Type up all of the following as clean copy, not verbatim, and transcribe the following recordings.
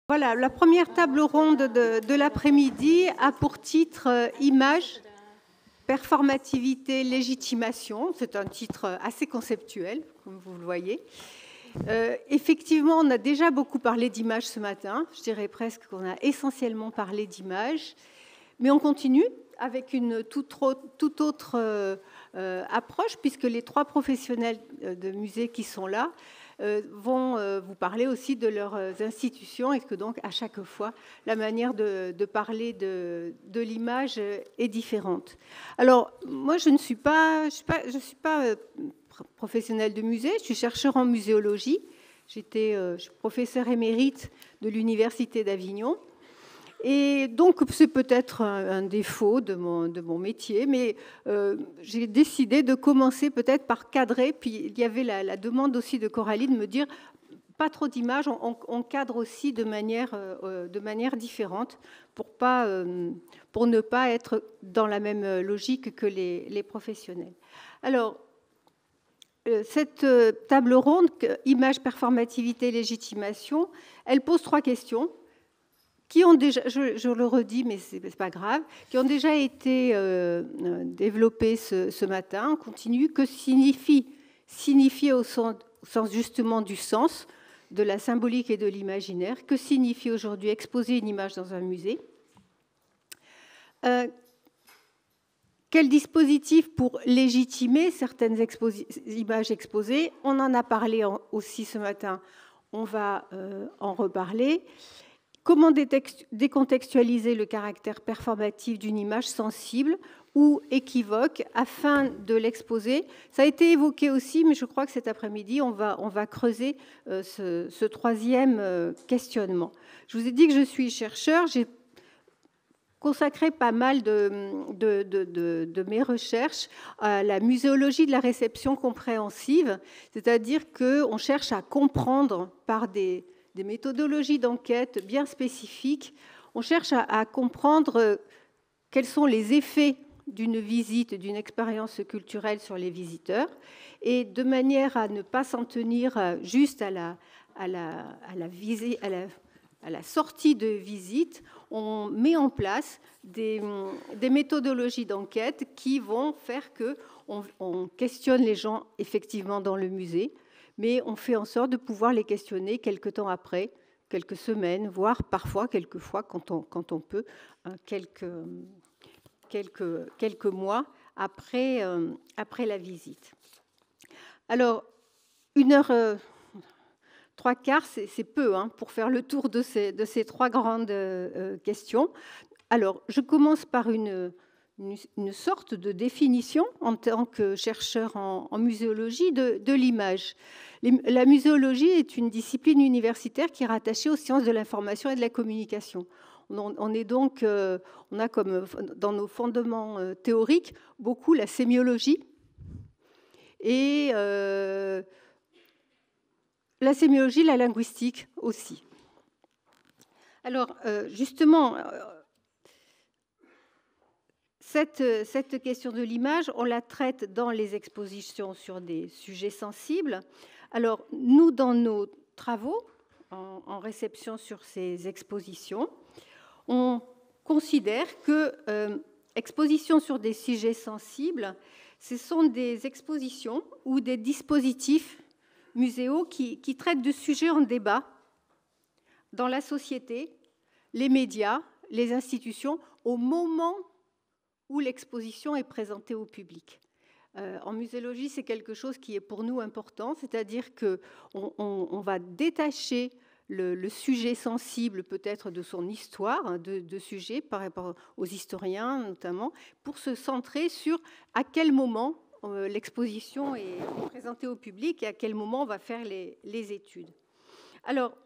Voilà, la première table ronde de l'après-midi a pour titre Images, performativité, légitimation. C'est un titre assez conceptuel, comme vous le voyez. Effectivement, on a déjà beaucoup parlé d'images ce matin. Je dirais presque qu'on a essentiellement parlé d'images. Mais on continue avec une toute autre approche, puisque les trois professionnels de musée qui sont là vont vous parler aussi de leurs institutions, et que donc à chaque fois la manière de parler de l'image est différente. Alors moi je ne suis pas professionnelle de musée, je suis chercheur en muséologie. J'étais professeur émérite de l'université d'Avignon. Et donc, c'est peut-être un défaut de mon métier, mais j'ai décidé de commencer peut-être par cadrer. Puis il y avait la demande aussi de Coralie de me dire, pas trop d'images, on cadre aussi de manière différente pour ne pas être dans la même logique que les professionnels. Alors, cette table ronde, images, performativité, légitimation, elle pose trois questions qui ont déjà, je le redis, mais ce n'est pas grave, qui ont déjà été développées ce matin. On continue. Que signifier au sens justement du sens, de la symbolique et de l'imaginaire? Que signifie aujourd'hui exposer une image dans un musée? Quel dispositif pour légitimer certaines images exposées? On en a parlé aussi ce matin, on va en reparler. Comment décontextualiser le caractère performatif d'une image sensible ou équivoque afin de l'exposer? Ça a été évoqué aussi, mais je crois que cet après-midi, on va creuser ce troisième questionnement. Je vous ai dit que je suis chercheur. J'ai consacré pas mal de mes recherches à la muséologie de la réception compréhensive, c'est-à-dire qu'on cherche à comprendre par des méthodologies d'enquête bien spécifiques. On cherche à comprendre quels sont les effets d'une visite, d'une expérience culturelle sur les visiteurs, et de manière à ne pas s'en tenir juste à la sortie de visite, on met en place des méthodologies d'enquête qui vont faire qu'on questionne les gens effectivement dans le musée, mais on fait en sorte de pouvoir les questionner quelques temps après, quelques semaines, voire parfois, quelquefois, quand on peut, quelques mois après la visite. Alors, 1h, 3/4, c'est peu pour faire le tour de ces trois grandes questions. Alors, je commence par une sorte de définition en tant que chercheur en muséologie de l'image. La muséologie est une discipline universitaire qui est rattachée aux sciences de l'information et de la communication. On est donc, on a comme dans nos fondements théoriques beaucoup la sémiologie et la sémiologie, la linguistique aussi. Alors, justement, cette question de l'image, on la traite dans les expositions sur des sujets sensibles. Alors, nous, dans nos travaux, en réception sur ces expositions, on considère que expositions sur des sujets sensibles, ce sont des expositions ou des dispositifs muséaux qui traitent de sujets en débat dans la société, les médias, les institutions, au moment où l'exposition est présentée au public. En muséologie, c'est quelque chose qui est pour nous important, c'est-à-dire qu'on va détacher le sujet sensible peut-être de son histoire, de sujet par rapport aux historiens notamment, pour se centrer sur à quel moment l'exposition est présentée au public et à quel moment on va faire les études. Alors,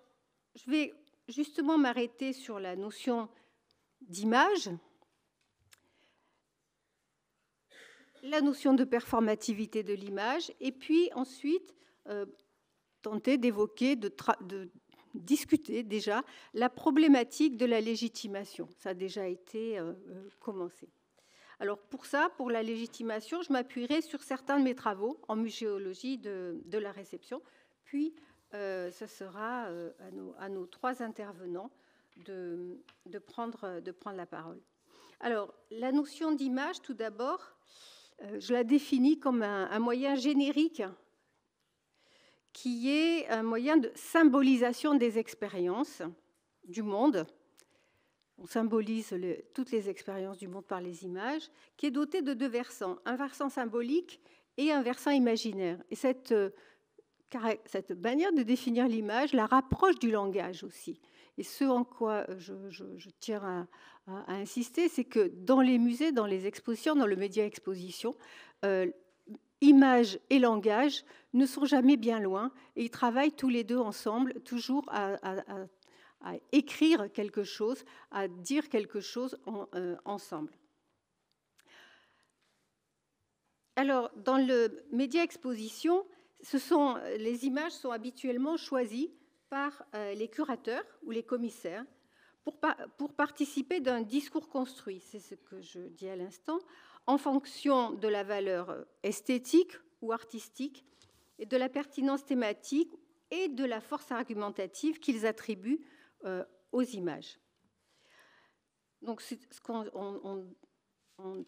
je vais justement m'arrêter sur la notion d'image, la notion de performativité de l'image, et puis ensuite tenter d'évoquer, de discuter déjà la problématique de la légitimation. Ça a déjà été commencé. Alors pour ça, pour la légitimation, je m'appuierai sur certains de mes travaux en muséologie de la réception, puis ce sera à nos trois intervenants de prendre la parole. Alors, la notion d'image, tout d'abord, je la définis comme un moyen générique qui est un moyen de symbolisation des expériences du monde. On symbolise toutes les expériences du monde par les images, qui est doté de deux versants, un versant symbolique et un versant imaginaire. Et cette manière de définir l'image la rapproche du langage aussi. Et ce en quoi je tiens à insister, c'est que dans les musées, dans les expositions, dans le média exposition, image et langage ne sont jamais bien loin et ils travaillent tous les deux ensemble, toujours à écrire quelque chose, à dire quelque chose ensemble. Alors, dans le média exposition, les images sont habituellement choisies par les curateurs ou les commissaires pour participer d'un discours construit, c'est ce que je dis à l'instant, en fonction de la valeur esthétique ou artistique et de la pertinence thématique et de la force argumentative qu'ils attribuent aux images. Donc,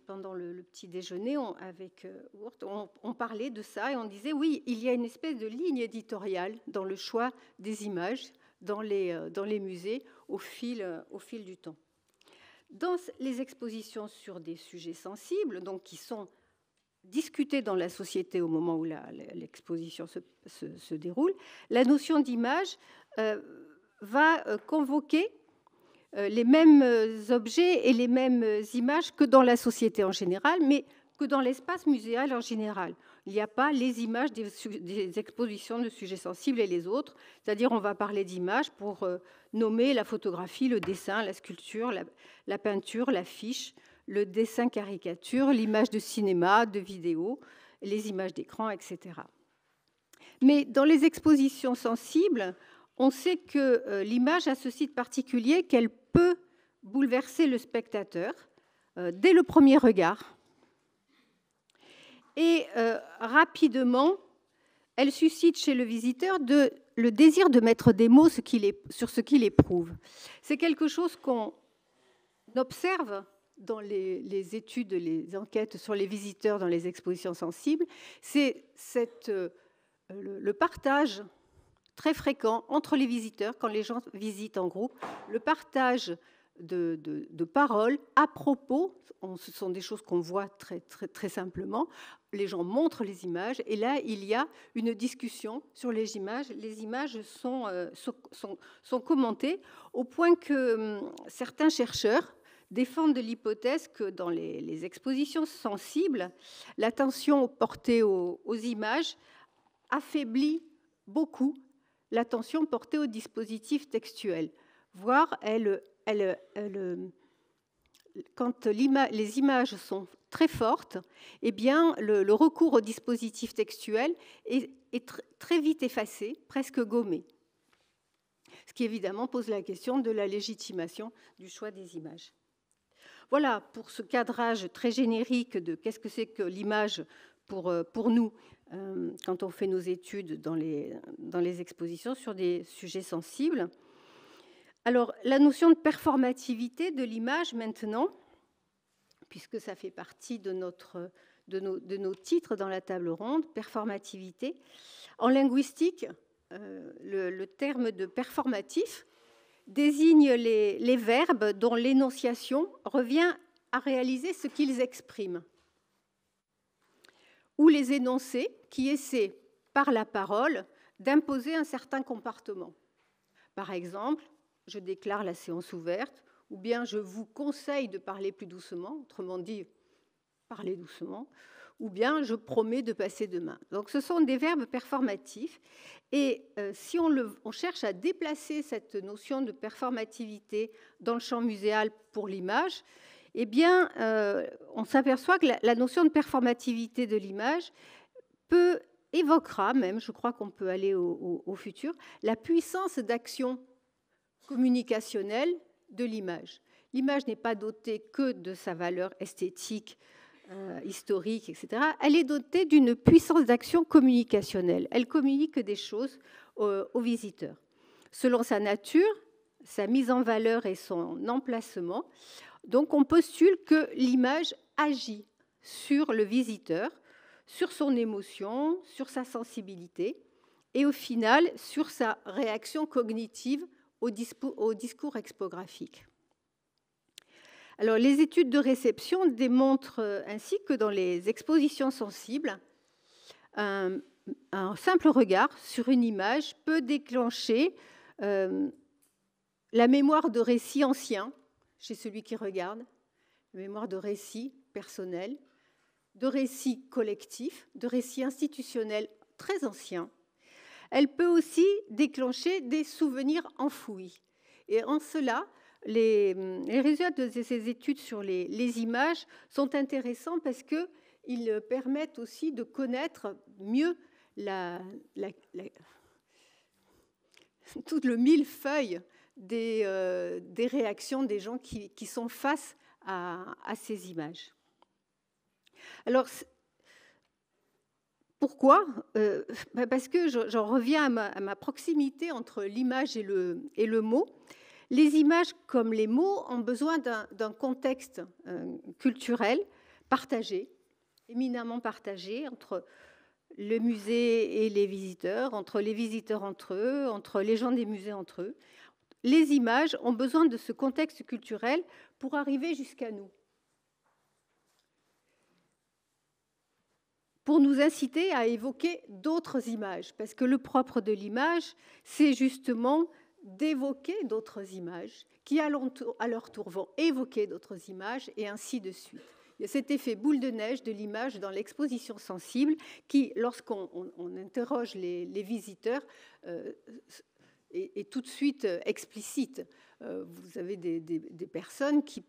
pendant le petit déjeuner avec Wurt, on parlait de ça et on disait oui, il y a une espèce de ligne éditoriale dans le choix des images dans les musées au fil du temps. Dans les expositions sur des sujets sensibles, donc qui sont discutés dans la société au moment où l'exposition se déroule, la notion d'image va convoquer les mêmes objets et les mêmes images que dans la société en général, mais que dans l'espace muséal en général. Il n'y a pas les images des expositions de sujets sensibles et les autres, c'est-à-dire on va parler d'images pour nommer la photographie, le dessin, la sculpture, la peinture, l'affiche, le dessin caricature, l'image de cinéma, de vidéo, les images d'écran, etc. Mais dans les expositions sensibles, on sait que l'image a ce site particulier qu'elle peut bouleverser le spectateur dès le premier regard. Et rapidement, elle suscite chez le visiteur le désir de mettre des mots sur ce qu'il éprouve. C'est quelque chose qu'on observe dans les études, les enquêtes sur les visiteurs dans les expositions sensibles. C'est le partage très fréquent entre les visiteurs, quand les gens visitent en groupe, le partage de paroles à propos, ce sont des choses qu'on voit très, très, très simplement, les gens montrent les images, et là, il y a une discussion sur les images sont commentées, au point que certains chercheurs défendent l'hypothèse que dans les expositions sensibles, l'attention portée aux images affaiblit beaucoup l'attention portée au dispositif textuel, voire quand les images sont très fortes, eh bien, le recours au dispositif textuel est très vite effacé, presque gommé. Ce qui évidemment pose la question de la légitimation du choix des images. Voilà pour ce cadrage très générique de qu'est-ce que c'est que l'image pour nous quand on fait nos études dans les expositions sur des sujets sensibles. Alors, la notion de performativité de l'image maintenant, puisque ça fait partie de nos titres dans la table ronde, performativité. En linguistique, le terme de performatif désigne les verbes dont l'énonciation revient à réaliser ce qu'ils expriment, ou les énoncés qui essaient, par la parole, d'imposer un certain comportement. Par exemple, je déclare la séance ouverte, ou bien je vous conseille de parler plus doucement, autrement dit, parler doucement, ou bien je promets de passer demain. Donc ce sont des verbes performatifs, et si on cherche à déplacer cette notion de performativité dans le champ muséal pour l'image, eh bien, on s'aperçoit que la notion de performativité de l'image évoquera même, je crois qu'on peut aller au futur, la puissance d'action communicationnelle de l'image. L'image n'est pas dotée que de sa valeur esthétique historique, etc., elle est dotée d'une puissance d'action communicationnelle. Elle communique des choses aux visiteurs. Selon sa nature, sa mise en valeur et son emplacement, donc on postule que l'image agit sur le visiteur, sur son émotion, sur sa sensibilité et au final sur sa réaction cognitive au discours expographique. Alors, les études de réception démontrent ainsi que dans les expositions sensibles, un simple regard sur une image peut déclencher la mémoire de récits anciens chez celui qui regarde, la mémoire de récits personnels, de récits collectifs, de récits institutionnels très anciens. Elle peut aussi déclencher des souvenirs enfouis. Et en cela, les résultats de ces études sur les images sont intéressants parce qu'ils permettent aussi de connaître mieux tout le millefeuille des réactions des gens qui sont face à ces images. Alors, pourquoi ? Parce que j'en reviens à ma proximité entre l'image et le mot. Les images comme les mots ont besoin d'un contexte culturel partagé, éminemment partagé entre le musée et les visiteurs, entre les visiteurs entre eux, entre les gens des musées entre eux. Les images ont besoin de ce contexte culturel pour arriver jusqu'à nous, pour nous inciter à évoquer d'autres images, parce que le propre de l'image, c'est justement d'évoquer d'autres images qui, à leur tour, vont évoquer d'autres images, et ainsi de suite. Il y a cet effet boule de neige de l'image dans l'exposition sensible qui, lorsqu'on interroge les visiteurs, est tout de suite explicite. Vous avez des personnes qui,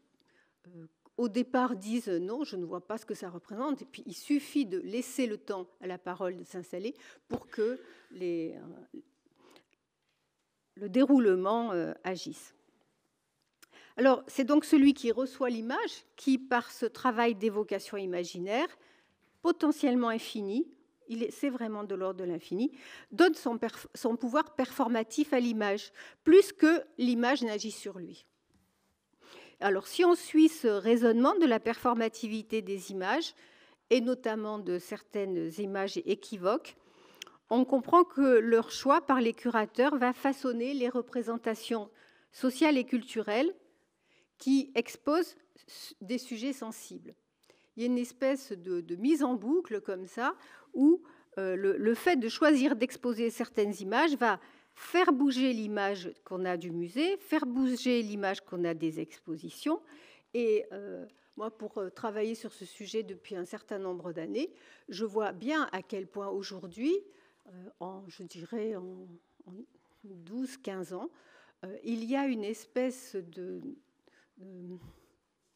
au départ, disent « non, je ne vois pas ce que ça représente », et puis il suffit de laisser le temps à la parole de s'installer pour que le déroulement agisse. Alors, c'est donc celui qui reçoit l'image qui, par ce travail d'évocation imaginaire, potentiellement infini, c'est vraiment de l'ordre de l'infini, donne son pouvoir performatif à l'image, plus que l'image n'agit sur lui. Alors, si on suit ce raisonnement de la performativité des images, et notamment de certaines images équivoques, on comprend que leur choix par les curateurs va façonner les représentations sociales et culturelles qui exposent des sujets sensibles. Il y a une espèce de mise en boucle comme ça, où le fait de choisir d'exposer certaines images va faire bouger l'image qu'on a du musée, faire bouger l'image qu'on a des expositions. Et moi, pour travailler sur ce sujet depuis un certain nombre d'années, je vois bien à quel point aujourd'hui, je dirais en 12-15 ans, il y a une espèce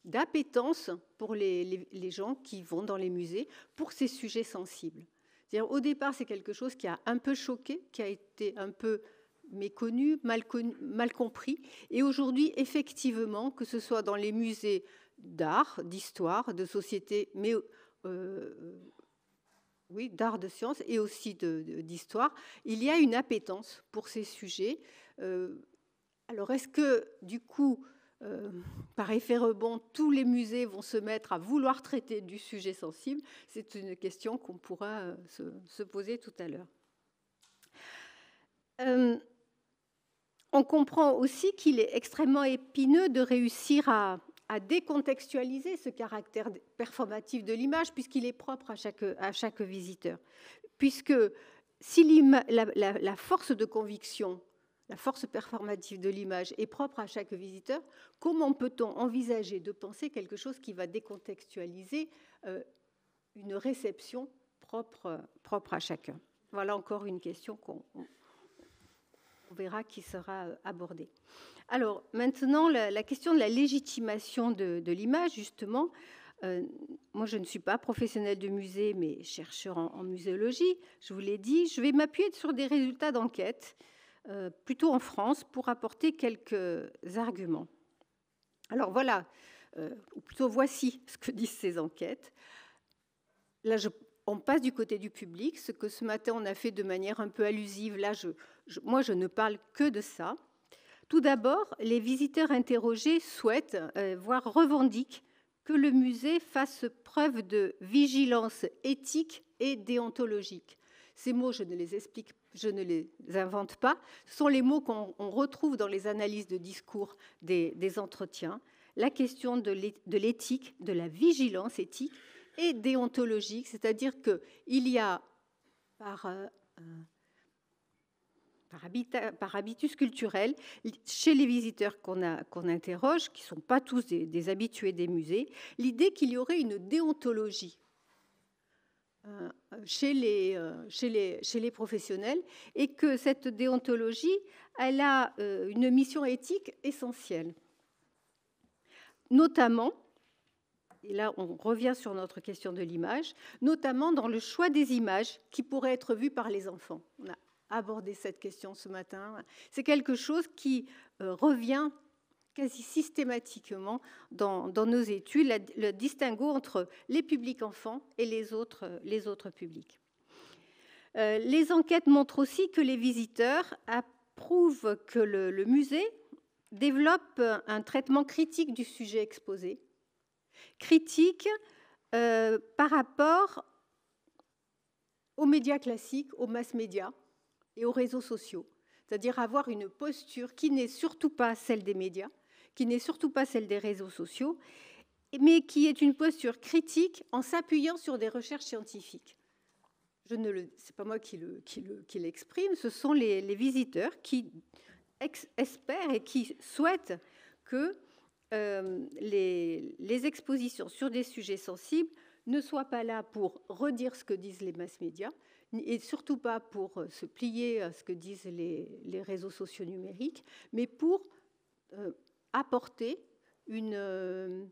d'appétence pour les gens qui vont dans les musées pour ces sujets sensibles. C'est-à-dire, au départ, c'est quelque chose qui a un peu choqué, qui a été un peu méconnu, mal compris. Et aujourd'hui, effectivement, que ce soit dans les musées d'art, d'histoire, de société, mais oui, d'art, de sciences et aussi d'histoire, il y a une appétence pour ces sujets. Alors, est-ce que, du coup, par effet rebond, tous les musées vont se mettre à vouloir traiter du sujet sensible? C'est une question qu'on pourra se poser tout à l'heure. On comprend aussi qu'il est extrêmement épineux de réussir à décontextualiser ce caractère performatif de l'image, puisqu'il est propre à chaque visiteur. Puisque si la force de conviction, la force performative de l'image est propre à chaque visiteur, comment peut-on envisager de penser quelque chose qui va décontextualiser une réception propre à chacun? Voilà encore une question qu'on verra qui sera abordée. Alors maintenant, la question de la légitimation de l'image, justement. Moi, je ne suis pas professionnelle de musée, mais chercheur en muséologie, je vous l'ai dit. Je vais m'appuyer sur des résultats d'enquête, plutôt en France, pour apporter quelques arguments. Alors voilà, ou plutôt voici ce que disent ces enquêtes. Là, on passe du côté du public, ce que ce matin on a fait de manière un peu allusive. Là, moi, je ne parle que de ça. Tout d'abord, les visiteurs interrogés souhaitent, voire revendiquent, que le musée fasse preuve de vigilance éthique et déontologique. Ces mots, je ne les explique, je ne les invente pas. Ce sont les mots qu'on retrouve dans les analyses de discours des entretiens. La question de l'éthique, de la vigilance éthique et déontologique, c'est-à-dire qu'il y a, par habitus culturel, chez les visiteurs qu'on interroge, qui ne sont pas tous des habitués des musées, l'idée qu'il y aurait une déontologie chez les professionnels et que cette déontologie, elle a une mission éthique essentielle. Notamment, et là on revient sur notre question de l'image, notamment dans le choix des images qui pourraient être vues par les enfants. On a abordé cette question ce matin. C'est quelque chose qui revient quasi systématiquement dans nos études, le distinguo entre les publics enfants et les autres publics. Les enquêtes montrent aussi que les visiteurs approuvent que le musée développe un traitement critique du sujet exposé, critique par rapport aux médias classiques, aux mass-médias et aux réseaux sociaux, c'est-à-dire avoir une posture qui n'est surtout pas celle des médias, qui n'est surtout pas celle des réseaux sociaux, mais qui est une posture critique en s'appuyant sur des recherches scientifiques. Ce n'est pas moi qui l'exprime, ce sont les visiteurs qui espèrent et qui souhaitent que les expositions sur des sujets sensibles ne soient pas là pour redire ce que disent les mass-médias, et surtout pas pour se plier à ce que disent les réseaux sociaux numériques, mais pour apporter une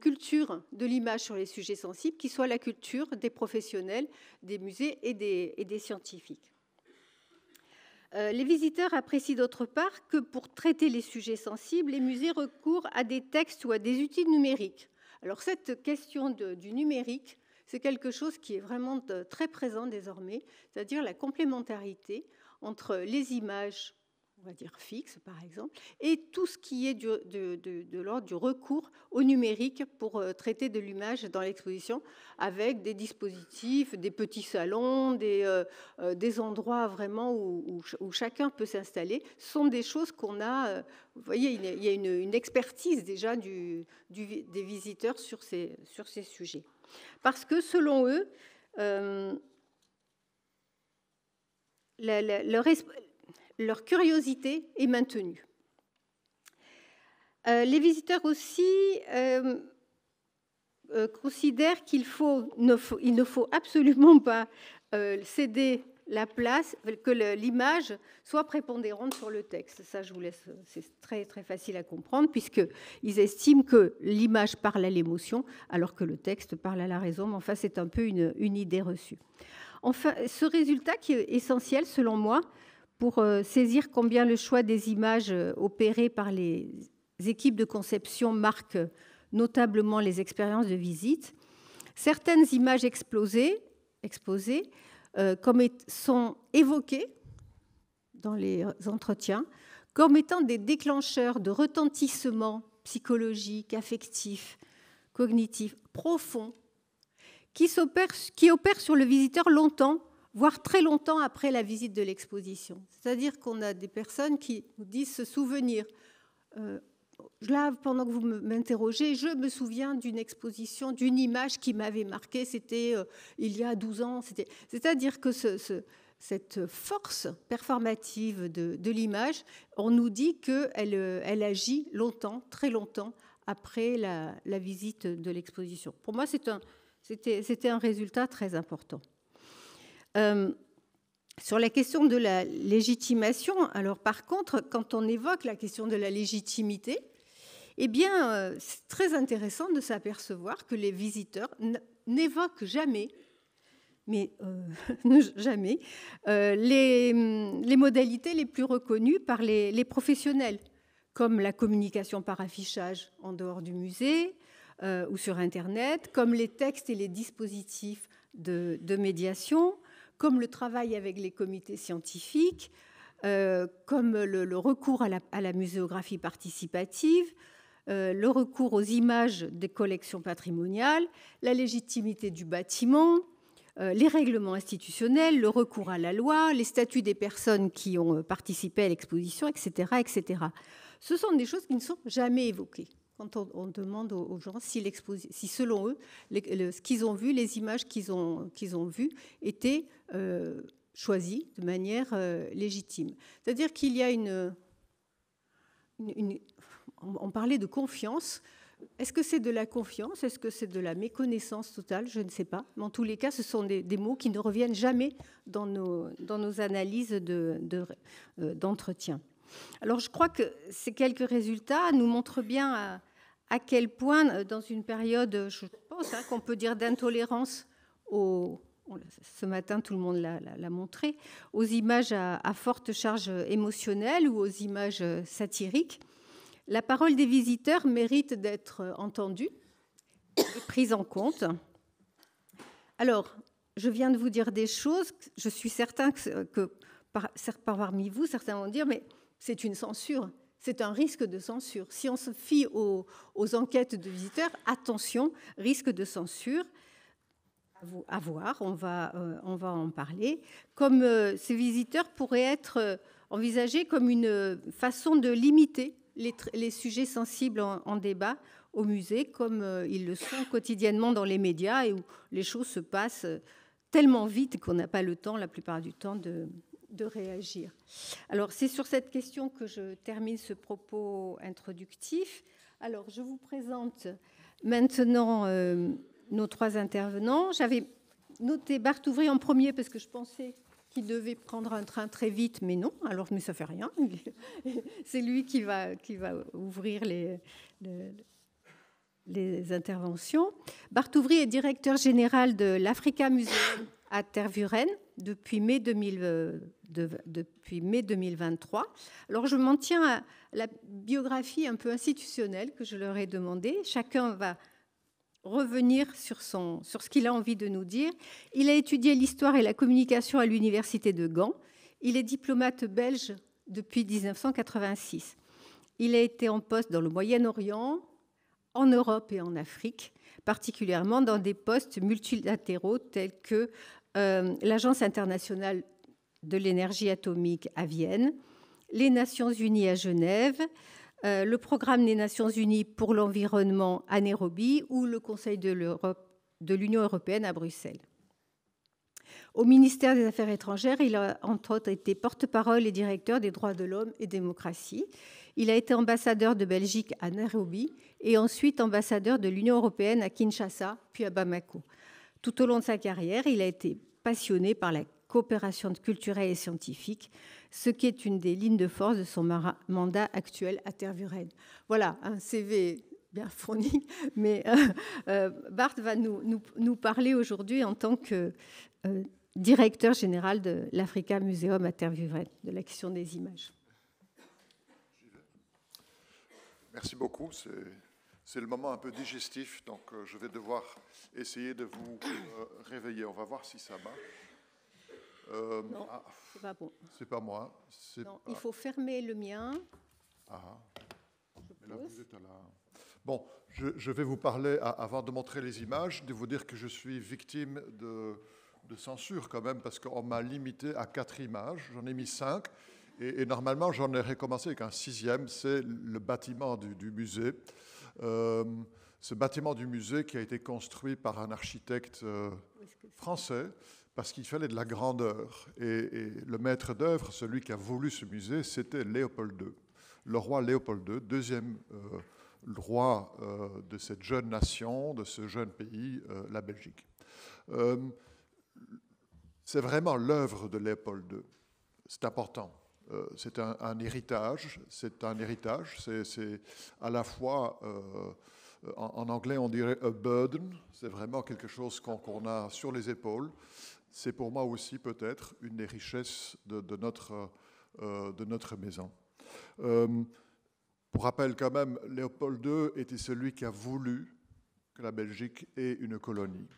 culture de l'image sur les sujets sensibles qui soit la culture des professionnels, des musées et des scientifiques. Les visiteurs apprécient d'autre part que pour traiter les sujets sensibles, les musées recourent à des textes ou à des outils numériques. Alors cette question du numérique, c'est quelque chose qui est vraiment très présent désormais, c'est-à-dire la complémentarité entre les images, on va dire fixes par exemple, et tout ce qui est de l'ordre du recours au numérique pour traiter de l'image dans l'exposition, avec des dispositifs, des petits salons, des endroits vraiment où chacun peut s'installer. Ce sont des choses qu'on a, vous voyez, il y a une expertise déjà des visiteurs sur ces sujets. Parce que selon eux, leur curiosité est maintenue. Les visiteurs aussi considèrent qu'il ne faut absolument pas céder la place, que l'image soit prépondérante sur le texte. Ça, je vous laisse, c'est très, très facile à comprendre, puisqu'ils estiment que l'image parle à l'émotion, alors que le texte parle à la raison. Mais enfin, c'est un peu une idée reçue. Enfin, ce résultat qui est essentiel, selon moi, pour saisir combien le choix des images opérées par les équipes de conception marque notablement les expériences de visite. Certaines images exposées sont évoquées dans les entretiens comme étant des déclencheurs de retentissement psychologique, affectif, cognitif profond qui opèrent sur le visiteur longtemps, voire très longtemps après la visite de l'exposition. C'est-à-dire qu'on a des personnes qui nous disent se souvenir. Là, pendant que vous m'interrogez, je me souviens d'une exposition, d'une image qui m'avait marquée, c'était il y a 12 ans. C'est-à-dire que cette force performative de l'image, on nous dit qu'elle agit longtemps, très longtemps, après la visite de l'exposition. Pour moi, c'était un résultat très important. Sur la question de la légitimation, alors par contre, quand on évoque la question de la légitimité, eh bien, c'est très intéressant de s'apercevoir que les visiteurs n'évoquent jamais, jamais, les modalités les plus reconnues par les professionnels, comme la communication par affichage en dehors du musée ou sur Internet, comme les textes et les dispositifs de médiation, comme le travail avec les comités scientifiques, comme le recours à la muséographie participative, le recours aux images des collections patrimoniales, la légitimité du bâtiment, les règlements institutionnels, le recours à la loi, les statuts des personnes qui ont participé à l'exposition, etc., etc. Ce sont des choses qui ne sont jamais évoquées quand on demande aux gens si selon eux, ce qu'ils ont vu, les images qu'ils ont vues étaient choisies de manière légitime. C'est-à-dire qu'il y a on parlait de confiance. Est-ce que c'est de la confiance? Est-ce que c'est de la méconnaissance totale? Je ne sais pas. Mais en tous les cas, ce sont des mots qui ne reviennent jamais dans nos analyses d'entretien. Alors, je crois que ces quelques résultats nous montrent bien à quel point, dans une période, je pense qu'on peut dire d'intolérance ce matin, tout le monde l'a montré, aux images à forte charge émotionnelle ou aux images satiriques, la parole des visiteurs mérite d'être entendue et prise en compte. Alors, je viens de vous dire des choses. Je suis certain que parmi vous, certains vont dire, mais c'est une censure, c'est un risque de censure. Si on se fie aux enquêtes de visiteurs, attention, risque de censure. À voir, on va en parler. Comme ces visiteurs pourraient être envisagés comme une façon de limiter les sujets sensibles en débat au musée, comme ils le sont quotidiennement dans les médias et où les choses se passent tellement vite qu'on n'a pas le temps, la plupart du temps, de réagir. Alors, c'est sur cette question que je termine ce propos introductif. Alors, je vous présente maintenant nos trois intervenants. J'avais noté Bart Ouvry en premier parce que je pensais qu'il devait prendre un train très vite, mais non. Alors, mais ça fait rien. C'est lui qui va ouvrir les interventions. Bart Ouvry est directeur général de l'Africa Museum à Tervuren depuis mai 2023. Alors, je m'en tiens à la biographie un peu institutionnelle que je leur ai demandée. Chacun va revenir sur ce qu'il a envie de nous dire. Il a étudié l'histoire et la communication à l'université de Gand. Il est diplomate belge depuis 1986. Il a été en poste dans le Moyen-Orient, en Europe et en Afrique, particulièrement dans des postes multilatéraux tels que l'Agence internationale de l'énergie atomique à Vienne, les Nations unies à Genève, le programme des Nations unies pour l'environnement à Nairobi ou le Conseil de l'Union européenne à Bruxelles. Au ministère des Affaires étrangères, il a entre autres été porte-parole et directeur des droits de l'homme et démocratie. Il a été ambassadeur de Belgique à Nairobi et ensuite ambassadeur de l'Union européenne à Kinshasa, puis à Bamako. Tout au long de sa carrière, il a été passionné par la coopération culturelle et scientifique, ce qui est une des lignes de force de son mandat actuel à Tervuren. Voilà, un CV bien fourni, mais Bart va nous parler aujourd'hui en tant que directeur général de l'Africa Museum à Tervuren, de la question des images. Merci beaucoup. C'est le moment un peu digestif, donc je vais devoir essayer de vous réveiller. On va voir si ça marche. Non, c'est pas bon. C'est pas moi. Non, il faut fermer le mien. Ah, mais là, vous êtes à la... Bon, je vais vous parler, avant de montrer les images, de vous dire que je suis victime de censure quand même, parce qu'on m'a limité à 4 images. J'en ai mis 5. Et normalement, j'en ai recommencé avec un 6e, c'est le bâtiment du musée. Ce bâtiment du musée qui a été construit par un architecte français, parce qu'il fallait de la grandeur. Et le maître d'œuvre, celui qui a voulu ce musée, c'était Léopold II. Le roi Léopold II, deuxième roi de cette jeune nation, de ce jeune pays, la Belgique. C'est vraiment l'œuvre de Léopold II. C'est important. C'est un héritage. C'est à la fois, en anglais on dirait a burden, c'est vraiment quelque chose qu'on a sur les épaules. C'est pour moi aussi peut-être une des richesses de notre maison. Pour rappel quand même, Léopold II était celui qui a voulu que la Belgique ait une colonie.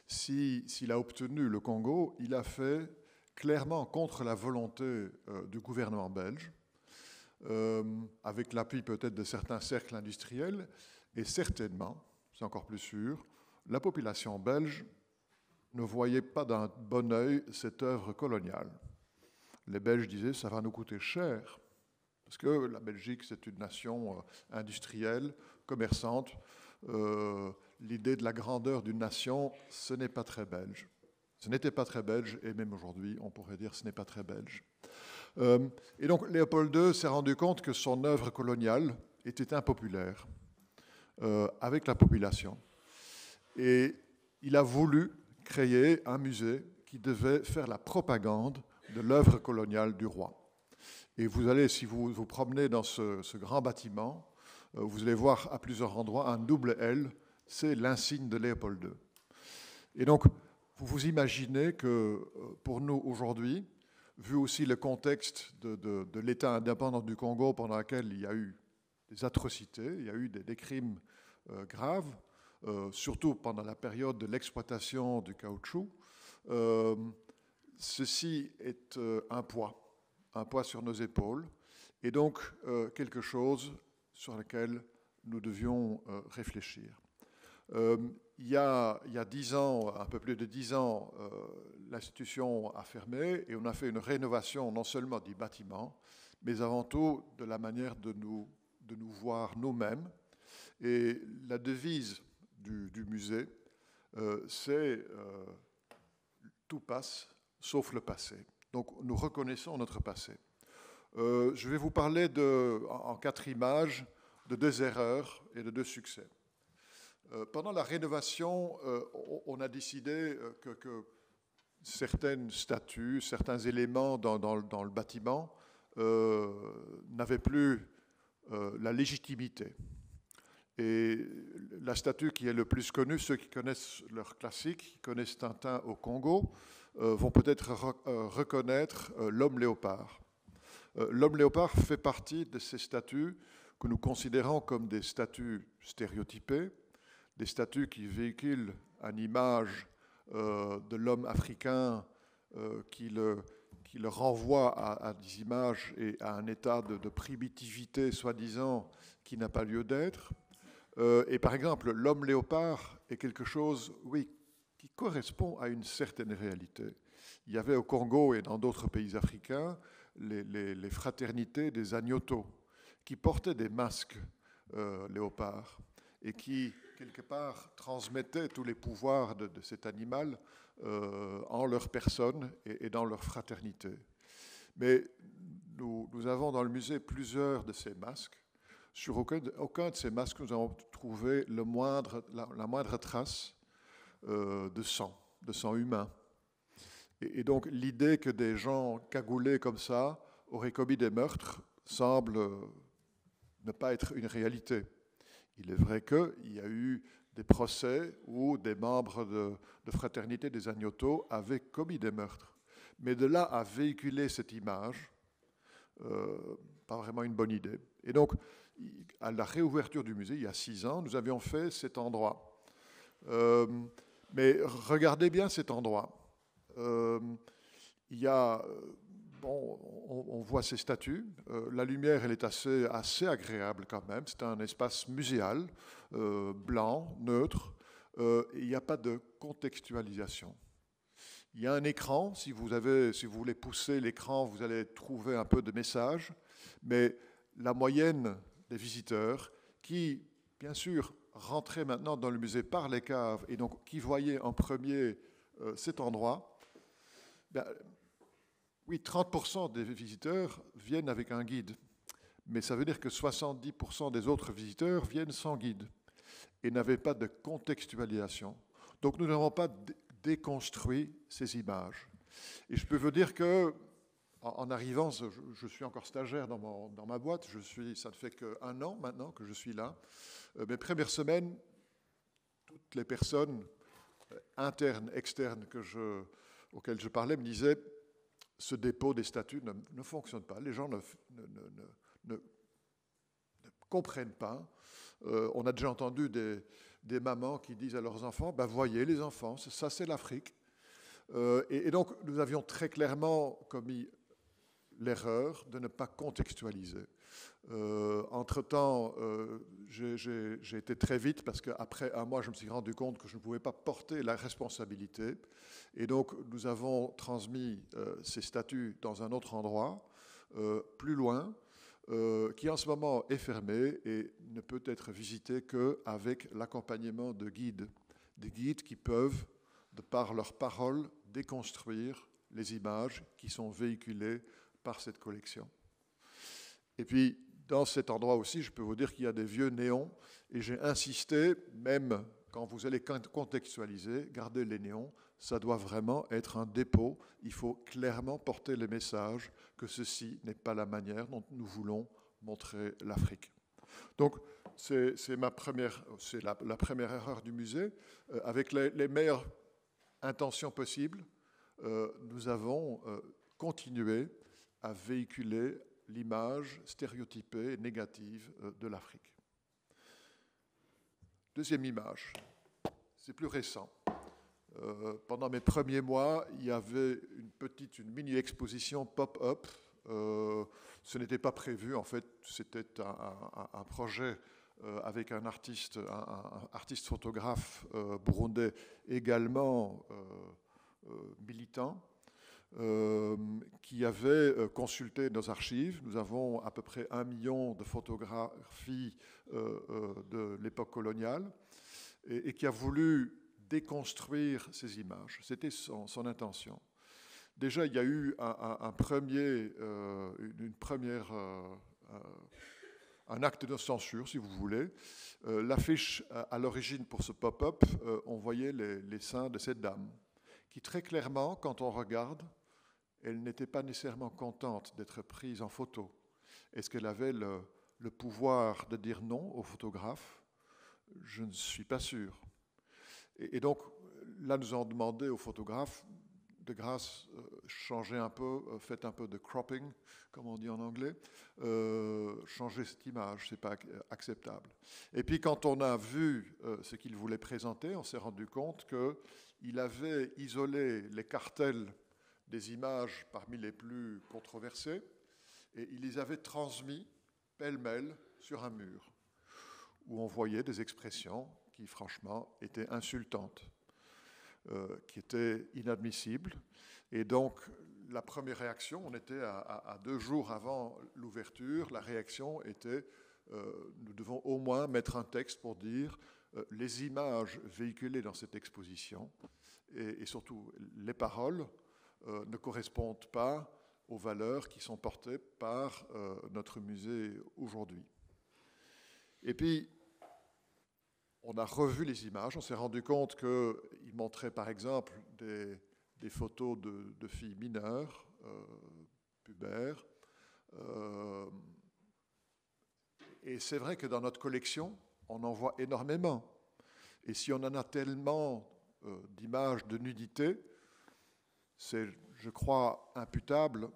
S'il a obtenu le Congo, il a fait clairement contre la volonté du gouvernement belge, avec l'appui peut-être de certains cercles industriels, et certainement, c'est encore plus sûr, la population belge ne voyait pas d'un bon œil cette œuvre coloniale. Les Belges disaient, ça va nous coûter cher, parce que la Belgique, c'est une nation industrielle, commerçante. L'idée de la grandeur d'une nation, ce n'est pas très belge. Ce n'était pas très belge, et même aujourd'hui, on pourrait dire ce n'est pas très belge. Et donc, Léopold II s'est rendu compte que son œuvre coloniale était impopulaire avec la population. Et il a voulu créer un musée qui devait faire la propagande de l'œuvre coloniale du roi. Et vous allez, si vous vous promenez dans ce grand bâtiment, vous allez voir à plusieurs endroits un double L, c'est l'insigne de Léopold II. Et donc, vous vous imaginez que pour nous aujourd'hui, vu aussi le contexte de l'État indépendant du Congo pendant lequel il y a eu des atrocités, il y a eu des crimes graves, surtout pendant la période de l'exploitation du caoutchouc, ceci est un poids sur nos épaules, et donc quelque chose sur lequel nous devions réfléchir. Il y a 10 ans, un peu plus de 10 ans, l'institution a fermé et on a fait une rénovation non seulement du bâtiment, mais avant tout de la manière de nous voir nous-mêmes. Et la devise du musée, c'est tout passe sauf le passé. Donc nous reconnaissons notre passé. Je vais vous parler en 4 images de 2 erreurs et de 2 succès. Pendant la rénovation, on a décidé que certaines statues, certains éléments dans le bâtiment n'avaient plus la légitimité. Et la statue qui est le plus connue, ceux qui connaissent leur classique, qui connaissent Tintin au Congo, vont peut-être reconnaître l'homme léopard. L'homme léopard fait partie de ces statues que nous considérons comme des statues stéréotypées, des statues qui véhiculent une image de l'homme africain qui le renvoie à des images et à un état de primitivité, soi-disant, qui n'a pas lieu d'être. Et par exemple, l'homme léopard est quelque chose, oui, qui correspond à une certaine réalité. Il y avait au Congo et dans d'autres pays africains les fraternités des agnotos qui portaient des masques léopards et qui, quelque part, transmettaient tous les pouvoirs de cet animal en leur personne et dans leur fraternité. Mais nous avons dans le musée plusieurs de ces masques. Sur aucun de ces masques, nous avons trouvé la moindre trace de sang humain. Et donc l'idée que des gens cagoulés comme ça auraient commis des meurtres semble ne pas être une réalité. Il est vrai qu'il y a eu des procès où des membres de fraternité des agnotos avaient commis des meurtres. Mais de là à véhiculer cette image, pas vraiment une bonne idée. Et donc, à la réouverture du musée, il y a 6 ans, nous avions fait cet endroit. Mais regardez bien cet endroit. Il y a... Bon, on voit ces statues. La lumière, elle est assez agréable quand même. C'est un espace muséal, blanc, neutre. Il n'y a pas de contextualisation. Il y a un écran. Si vous voulez pousser l'écran, vous allez trouver un peu de message. Mais la moyenne des visiteurs qui, bien sûr, rentraient maintenant dans le musée par les caves et donc qui voyaient en premier cet endroit, ben, oui, 30% des visiteurs viennent avec un guide, mais ça veut dire que 70% des autres visiteurs viennent sans guide et n'avaient pas de contextualisation. Donc nous n'avons pas déconstruit ces images. Et je peux vous dire que, en arrivant, je suis encore stagiaire dans ma boîte, ça ne fait qu'1 an maintenant que je suis là. Mes premières semaines, toutes les personnes internes, externes auxquelles je parlais me disaient ce dépôt des statues ne fonctionne pas. Les gens ne comprennent pas. On a déjà entendu des mamans qui disent à leurs enfants, ben voyez les enfants, ça c'est l'Afrique. Et donc nous avions très clairement commis l'erreur de ne pas contextualiser. Entre-temps, j'ai été très vite parce qu'après un mois, je me suis rendu compte que je ne pouvais pas porter la responsabilité. Et donc, nous avons transmis ces statuts dans un autre endroit, plus loin, qui en ce moment est fermé et ne peut être visité qu'avec l'accompagnement de guides. Des guides qui peuvent, de par leurs paroles, déconstruire les images qui sont véhiculées par cette collection. Et puis, dans cet endroit aussi, je peux vous dire qu'il y a des vieux néons, et j'ai insisté, même quand vous allez contextualiser, garder les néons, ça doit vraiment être un dépôt. Il faut clairement porter les messages que ceci n'est pas la manière dont nous voulons montrer l'Afrique. Donc, c'est la première erreur du musée. Avec les meilleures intentions possibles, nous avons continué à véhiculer l'image stéréotypée et négative de l'Afrique. Deuxième image, c'est plus récent. Pendant mes premiers mois, il y avait une mini-exposition pop-up. Ce n'était pas prévu, en fait, c'était un projet avec un artiste photographe burundais également militant, qui avait consulté nos archives. Nous avons à peu près 1 million de photographies de l'époque coloniale et qui a voulu déconstruire ces images. C'était son intention. Déjà, il y a eu un acte de censure, si vous voulez. L'affiche à l'origine pour ce pop-up, on voyait les seins de cette dame, qui très clairement, quand on regarde, elle n'était pas nécessairement contente d'être prise en photo. Est-ce qu'elle avait le pouvoir de dire non au photographe? Je ne suis pas sûr. Et donc, là, nous avons demandé au photographe, de grâce, changez un peu, faites un peu de cropping, comme on dit en anglais, changez cette image, ce n'est pas acceptable. Et puis, quand on a vu ce qu'il voulait présenter, on s'est rendu compte qu'il avait isolé les cartels des images parmi les plus controversées, et il les avait transmis pêle-mêle sur un mur, où on voyait des expressions qui, franchement, étaient insultantes, qui étaient inadmissibles. Et donc, la première réaction, on était à 2 jours avant l'ouverture, la réaction était nous devons au moins mettre un texte pour dire les images véhiculées dans cette exposition et surtout les paroles ne correspondent pas aux valeurs qui sont portées par notre musée aujourd'hui. Et puis, on a revu les images, on s'est rendu compte qu'ils montraient par exemple des photos de filles mineures, pubères. Et c'est vrai que dans notre collection, on en voit énormément. Et si on en a tellement d'images de nudité, c'est, je crois, imputable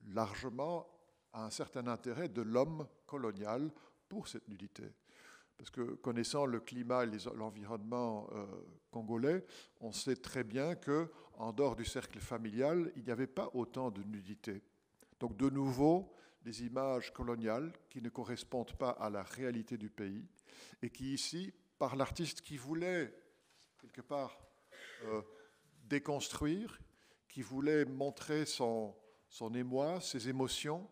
largement à un certain intérêt de l'homme colonial pour cette nudité. Parce que connaissant le climat et l'environnement congolais, on sait très bien qu'en dehors du cercle familial, il n'y avait pas autant de nudité. Donc de nouveau, des images coloniales qui ne correspondent pas à la réalité du pays et qui ici, par l'artiste qui voulait quelque part déconstruire, qui voulait montrer son émoi, ses émotions,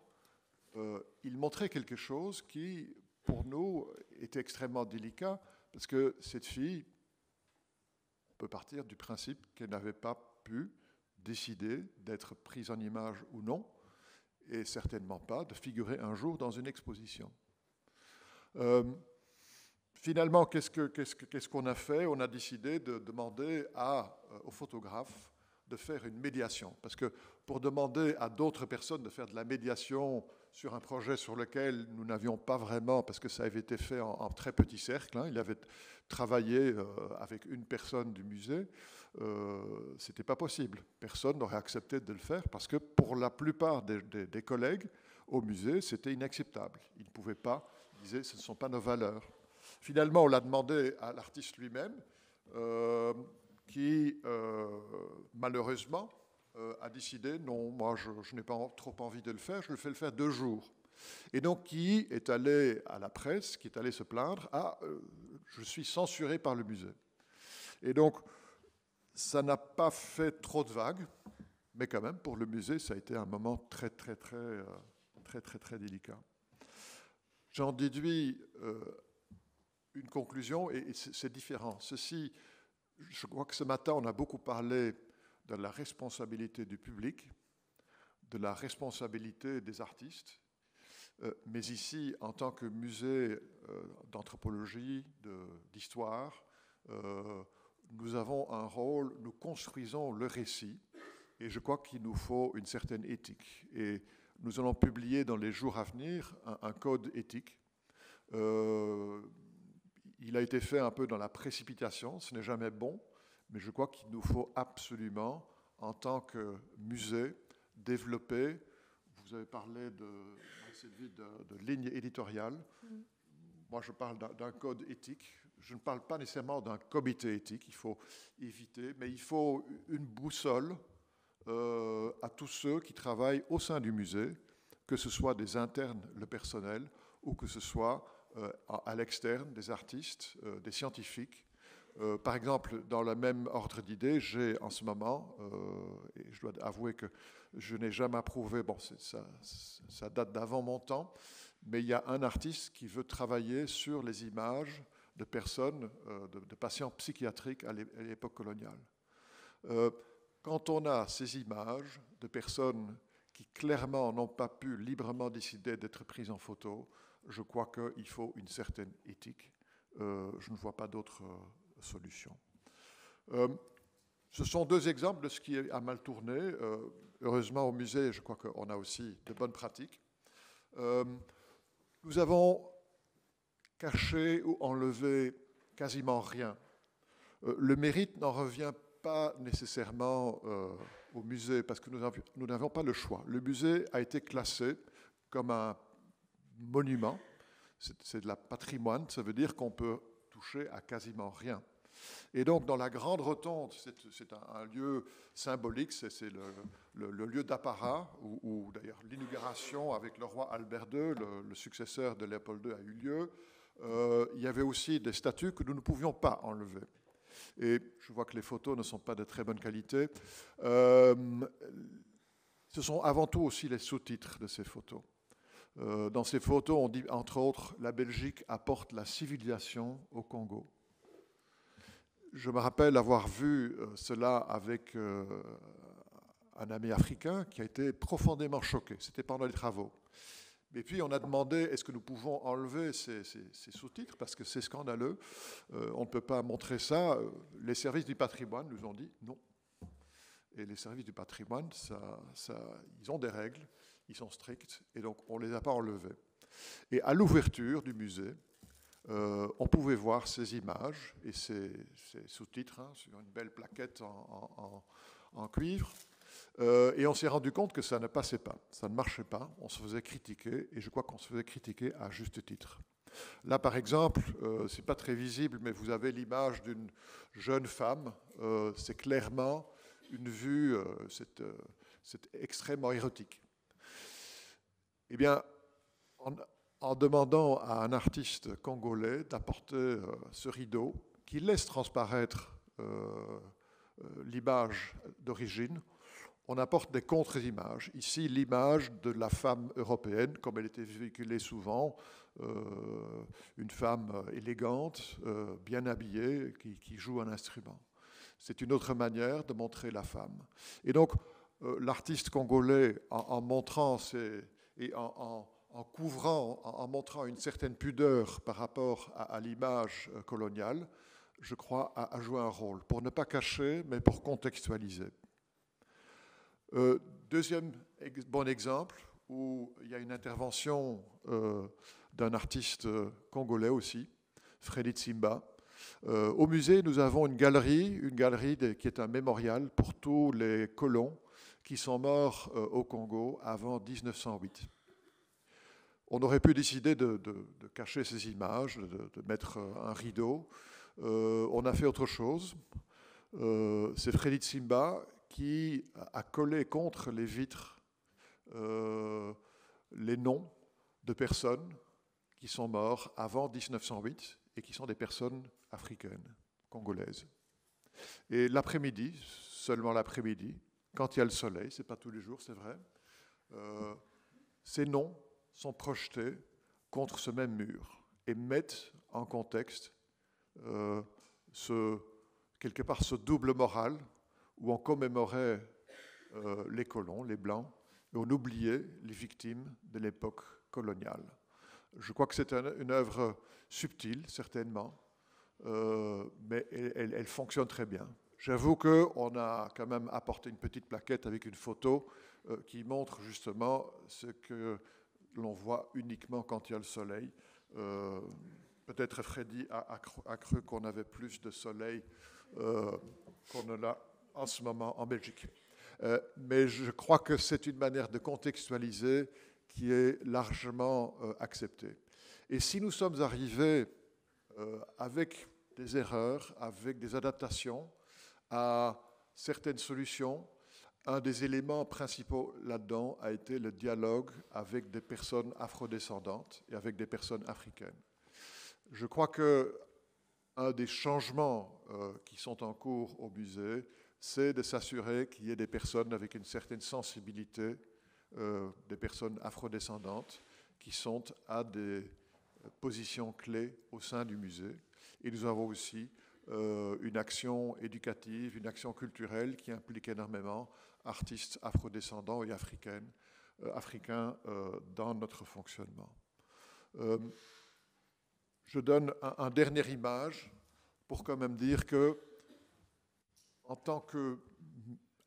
il montrait quelque chose qui, pour nous, était extrêmement délicat, parce que cette fille, on peut partir du principe qu'elle n'avait pas pu décider d'être prise en image ou non, et certainement pas de figurer un jour dans une exposition. Finalement, qu'est-ce qu'on a fait? On a décidé de demander au photographe de faire une médiation. Parce que pour demander à d'autres personnes de faire de la médiation sur un projet sur lequel nous n'avions pas vraiment, parce que ça avait été fait en très petit cercle, il avait travaillé avec une personne du musée, c'était pas possible. Personne n'aurait accepté de le faire parce que pour la plupart des collègues au musée, c'était inacceptable. Ils ne pouvaient pas Il disait, ce ne sont pas nos valeurs. Finalement, on l'a demandé à l'artiste lui-même, qui, malheureusement, a décidé, non, moi, je n'ai pas trop envie de le faire, je le fais le faire 2 jours. Et donc, qui est allé à la presse, qui est allé se plaindre, je suis censuré par le musée. Et donc, ça n'a pas fait trop de vagues, mais quand même, pour le musée, ça a été un moment très délicat. J'en déduis une conclusion, et c'est différent. Ceci, je crois que ce matin, on a beaucoup parlé de la responsabilité du public, de la responsabilité des artistes, mais ici, en tant que musée d'anthropologie, d'histoire, nous avons un rôle, nous construisons le récit, et je crois qu'il nous faut une certaine éthique. Et nous allons publier dans les jours à venir un code éthique. Il a été fait un peu dans la précipitation, ce n'est jamais bon, mais je crois qu'il nous faut absolument, en tant que musée, développer. Vous avez parlé de ligne éditoriale. Moi, je parle d'un code éthique. Je ne parle pas nécessairement d'un comité éthique, il faut éviter, mais il faut une boussole à tous ceux qui travaillent au sein du musée, que ce soit des internes, le personnel, ou que ce soit à l'externe, des artistes, des scientifiques. Par exemple, dans le même ordre d'idées, j'ai en ce moment, et je dois avouer que je n'ai jamais approuvé, bon, ça date d'avant mon temps, mais il y a un artiste qui veut travailler sur les images de personnes, de patients psychiatriques à l'époque coloniale. Quand on a ces images de personnes qui clairement n'ont pas pu librement décider d'être prises en photo, je crois qu'il faut une certaine éthique. Je ne vois pas d'autre solution. Ce sont 2 exemples de ce qui a mal tourné. Heureusement, au musée, je crois qu'on a aussi de bonnes pratiques. Nous avons caché ou enlevé quasiment rien. Le mérite n'en revient pas nécessairement au musée, parce que nous n'avons pas le choix. Le musée a été classé comme un monument, c'est de la patrimoine, ça veut dire qu'on peut toucher à quasiment rien. Et donc, dans la Grande Rotonde, c'est un lieu symbolique, c'est le lieu d'apparat, où d'ailleurs l'inauguration avec le roi Albert II, le successeur de Léopold II, a eu lieu. Il y avait aussi des statues que nous ne pouvions pas enlever. Et je vois que les photos ne sont pas de très bonne qualité. Ce sont avant tout aussi les sous-titres de ces photos. Dans ces photos, on dit entre autres « La Belgique apporte la civilisation au Congo ». Je me rappelle avoir vu cela avec un ami africain qui a été profondément choqué. C'était pendant les travaux. Et puis on a demandé, est-ce que nous pouvons enlever ces sous-titres, parce que c'est scandaleux, on ne peut pas montrer ça. Les services du patrimoine nous ont dit non. Et les services du patrimoine, ils ont des règles, ils sont stricts, et donc on ne les a pas enlevés. Et à l'ouverture du musée, on pouvait voir ces images et ces sous-titres sur une belle plaquette en cuivre. Et on s'est rendu compte que ça ne passait pas, ça ne marchait pas, on se faisait critiquer, et je crois qu'on se faisait critiquer à juste titre. Là, par exemple, ce n'est pas très visible, mais vous avez l'image d'une jeune femme, c'est clairement une vue, c'est extrêmement érotique. Eh bien, en demandant à un artiste congolais d'apporter ce rideau qui laisse transparaître l'image d'origine, on apporte des contre-images. Ici, l'image de la femme européenne, comme elle était véhiculée souvent, une femme élégante, bien habillée, qui joue un instrument. C'est une autre manière de montrer la femme. Et donc, l'artiste congolais, en montrant et en couvrant, en montrant une certaine pudeur par rapport à l'image coloniale, je crois, a joué un rôle, pour ne pas cacher, mais pour contextualiser. Deuxième bon exemple, où il y a une intervention d'un artiste congolais aussi, Freddy Tsimba. Au musée, nous avons une galerie qui est un mémorial pour tous les colons qui sont morts au Congo avant 1908. On aurait pu décider de cacher ces images, de mettre un rideau. On a fait autre chose. C'est Freddy Tsimba qui a collé contre les vitres les noms de personnes qui sont mortes avant 1908 et qui sont des personnes africaines, congolaises. Et l'après-midi, seulement l'après-midi, quand il y a le soleil, ce n'est pas tous les jours, c'est vrai, ces noms sont projetés contre ce même mur et mettent en contexte quelque part ce double moral où on commémorait les colons, les Blancs, et on oubliait les victimes de l'époque coloniale. Je crois que c'est une œuvre subtile, certainement, mais elle fonctionne très bien. J'avoue qu'on a quand même apporté une petite plaquette avec une photo qui montre justement ce que l'on voit uniquement quand il y a le soleil. Peut-être Freddy a cru qu'on avait plus de soleil qu'on en a en ce moment en Belgique. Mais je crois que c'est une manière de contextualiser qui est largement acceptée. Et si nous sommes arrivés avec des erreurs, avec des adaptations à certaines solutions, un des éléments principaux là-dedans a été le dialogue avec des personnes afrodescendantes et avec des personnes africaines. Je crois qu'un des changements qui sont en cours au musée, c'est de s'assurer qu'il y ait des personnes avec une certaine sensibilité, des personnes afrodescendantes, qui sont à des positions clés au sein du musée. Et nous avons aussi une action éducative, une action culturelle qui implique énormément artistes afrodescendants et africains dans notre fonctionnement. Je donne un dernière image pour quand même dire que, en tant que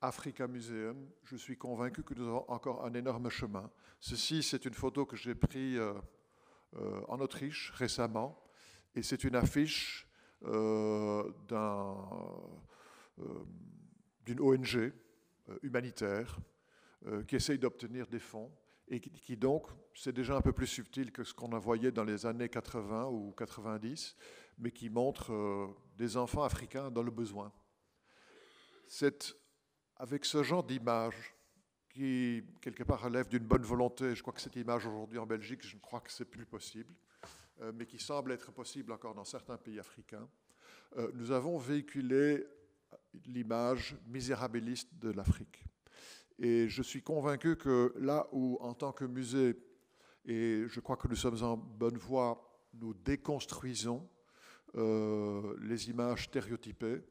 Africa Museum, je suis convaincu que nous avons encore un énorme chemin. Ceci, c'est une photo que j'ai prise en Autriche récemment, et c'est une affiche d'une ONG humanitaire qui essaye d'obtenir des fonds et qui donc, c'est déjà un peu plus subtil que ce qu'on a voyé dans les années 80 ou 90, mais qui montre des enfants africains dans le besoin. C'est avec ce genre d'image qui, quelque part, relève d'une bonne volonté. Je crois que cette image aujourd'hui en Belgique, je ne crois que c'est plus possible, mais qui semble être possible encore dans certains pays africains. Nous avons véhiculé l'image misérabiliste de l'Afrique. Et je suis convaincu que là où, en tant que musée, et je crois que nous sommes en bonne voie, nous déconstruisons les images stéréotypées,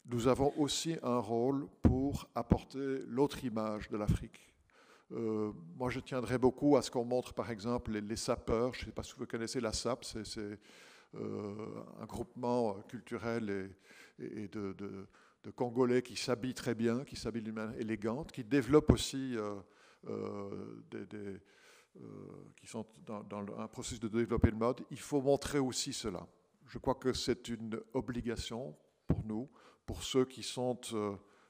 nous avons aussi un rôle pour apporter l'autre image de l'Afrique. Moi, je tiendrais beaucoup à ce qu'on montre, par exemple, les sapeurs. Je ne sais pas si vous connaissez la SAP, c'est un groupement culturel et de Congolais qui s'habillent très bien, qui s'habillent d'une manière élégante, qui développent aussi, qui sont dans un processus de développer le mode. Il faut montrer aussi cela. Je crois que c'est une obligation pour nous, pour ceux qui sont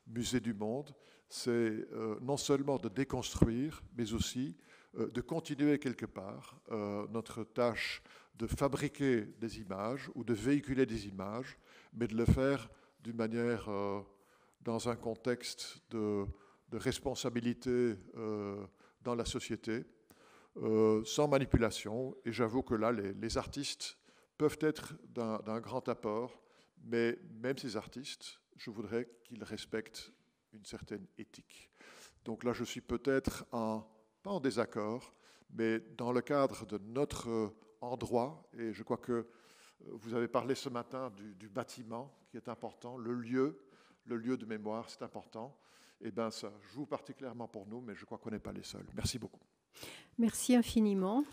musées du monde, c'est non seulement de déconstruire, mais aussi de continuer quelque part notre tâche de fabriquer des images ou de véhiculer des images, mais de le faire d'une manière, dans un contexte de responsabilité dans la société, sans manipulation. Et j'avoue que là, les artistes peuvent être d'un grand apport, mais même ces artistes, je voudrais qu'ils respectent une certaine éthique. Donc là, je suis peut-être pas en désaccord, mais dans le cadre de notre endroit, et je crois que vous avez parlé ce matin du bâtiment qui est important, le lieu de mémoire, c'est important. Et bien, ça joue particulièrement pour nous, mais je crois qu'on n'est pas les seuls. Merci beaucoup. Merci infiniment.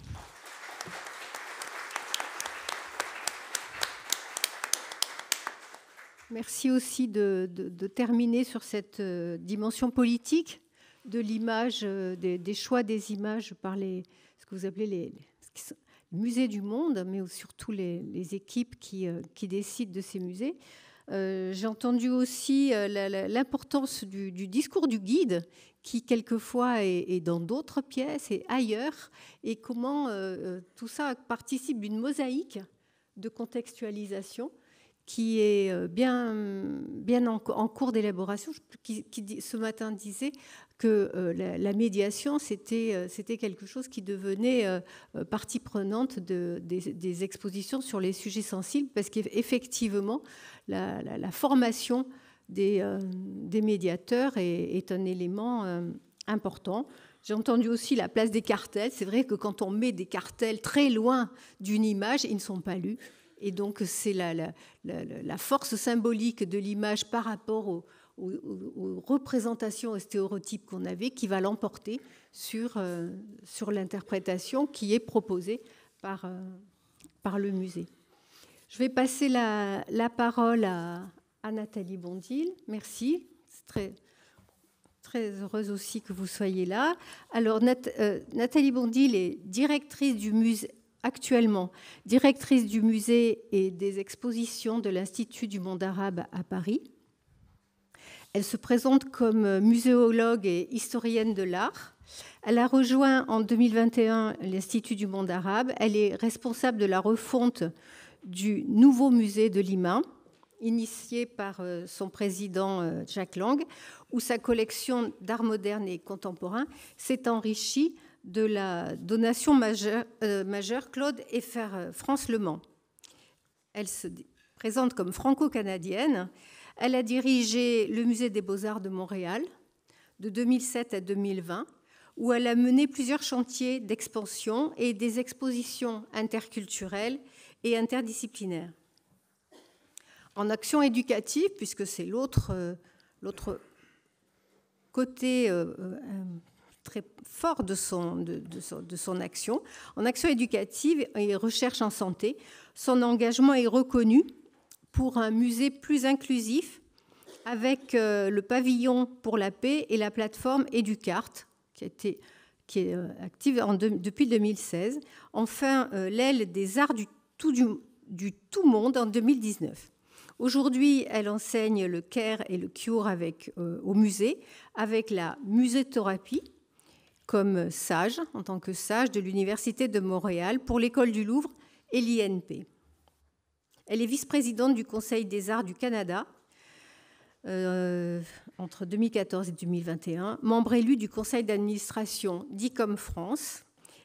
Merci aussi de terminer sur cette dimension politique de l'image, des choix des images par ce que vous appelez les musées du monde, mais surtout les équipes qui décident de ces musées. J'ai entendu aussi l'importance du discours du guide qui quelquefois est dans d'autres pièces et ailleurs, et comment tout ça participe d'une mosaïque de contextualisation qui est bien en cours d'élaboration, qui ce matin disait que la médiation, c'était quelque chose qui devenait partie prenante des expositions sur les sujets sensibles, parce qu'effectivement, la formation des médiateurs est un élément important. J'ai entendu aussi la place des cartels. C'est vrai que quand on met des cartels très loin d'une image, ils ne sont pas lus. Et donc, c'est la force symbolique de l'image par rapport aux représentations, aux stéréotypes qu'on avait, qui va l'emporter sur l'interprétation qui est proposée par le musée. Je vais passer la parole à Nathalie Bondil. Merci. C'est très heureuse aussi que vous soyez là. Alors, Nathalie Bondil est directrice du musée, actuellement directrice du musée et des expositions de l'Institut du monde arabe à Paris. Elle se présente comme muséologue et historienne de l'art. Elle a rejoint en 2021 l'Institut du monde arabe. Elle est responsable de la refonte du nouveau musée de Lima, initié par son président Jack Lang, où sa collection d'art moderne et contemporain s'est enrichie de la donation majeure Claude Eifer-France Le Mans. Elle se présente comme franco-canadienne. Elle a dirigé le Musée des Beaux-Arts de Montréal de 2007 à 2020, où elle a mené plusieurs chantiers d'expansion et des expositions interculturelles et interdisciplinaires. En action éducative, puisque c'est l'autre côté très fort de son action. En action éducative et recherche en santé, son engagement est reconnu pour un musée plus inclusif avec le pavillon pour la paix et la plateforme Educart, qui est active depuis 2016. Enfin, l'aile des arts du tout monde en 2019. Aujourd'hui, elle enseigne le care et le cure au musée avec la muséthérapie comme sage, en tant que sage de l'Université de Montréal pour l'École du Louvre et l'INP. Elle est vice-présidente du Conseil des arts du Canada entre 2014 et 2021, membre élue du conseil d'administration d'ICOM France,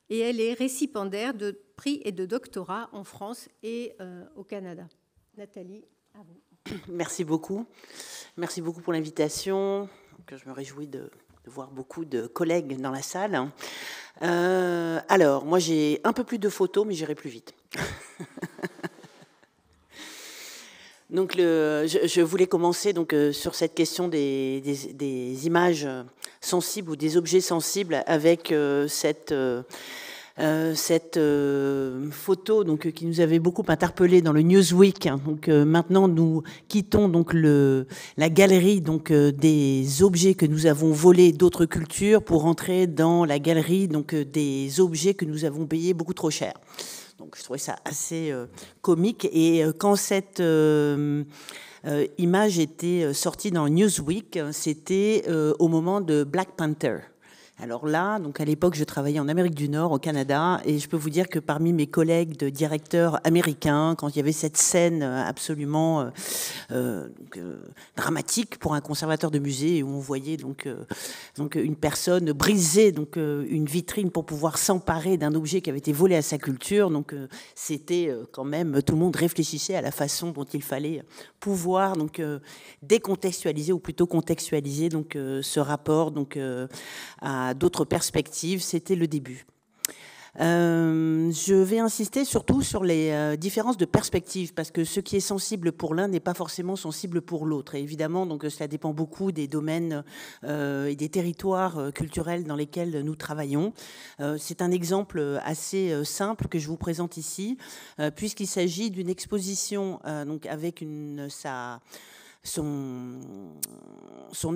et elle est récipiendaire de prix et de doctorats en France et au Canada. Nathalie, à vous. Merci beaucoup. Merci beaucoup pour l'invitation. Je me réjouis de voir beaucoup de collègues dans la salle. Alors, moi, j'ai un peu plus de photos, mais j'irai plus vite. Donc, je voulais commencer donc, sur cette question des images sensibles ou des objets sensibles avec cette photo donc, qui nous avait beaucoup interpellé dans le Newsweek. Donc, maintenant, nous quittons donc, la galerie donc, des objets que nous avons volés d'autres cultures pour entrer dans la galerie donc, des objets que nous avons payés beaucoup trop cher. Donc, je trouvais ça assez comique. Et quand cette image était sortie dans Newsweek, c'était au moment de Black Panther. Alors là, donc à l'époque, je travaillais en Amérique du Nord, au Canada, et je peux vous dire que parmi mes collègues de directeurs américains, quand il y avait cette scène absolument dramatique pour un conservateur de musée, où on voyait donc une personne briser donc une vitrine pour pouvoir s'emparer d'un objet qui avait été volé à sa culture, donc c'était quand même, tout le monde réfléchissait à la façon dont il fallait pouvoir donc décontextualiser ou plutôt contextualiser donc ce rapport donc à d'autres perspectives. C'était le début. Je vais insister surtout sur les différences de perspective, parce que ce qui est sensible pour l'un n'est pas forcément sensible pour l'autre. Et évidemment, donc, cela dépend beaucoup des domaines et des territoires culturels dans lesquels nous travaillons. C'est un exemple assez simple que je vous présente ici, puisqu'il s'agit d'une exposition donc, avec son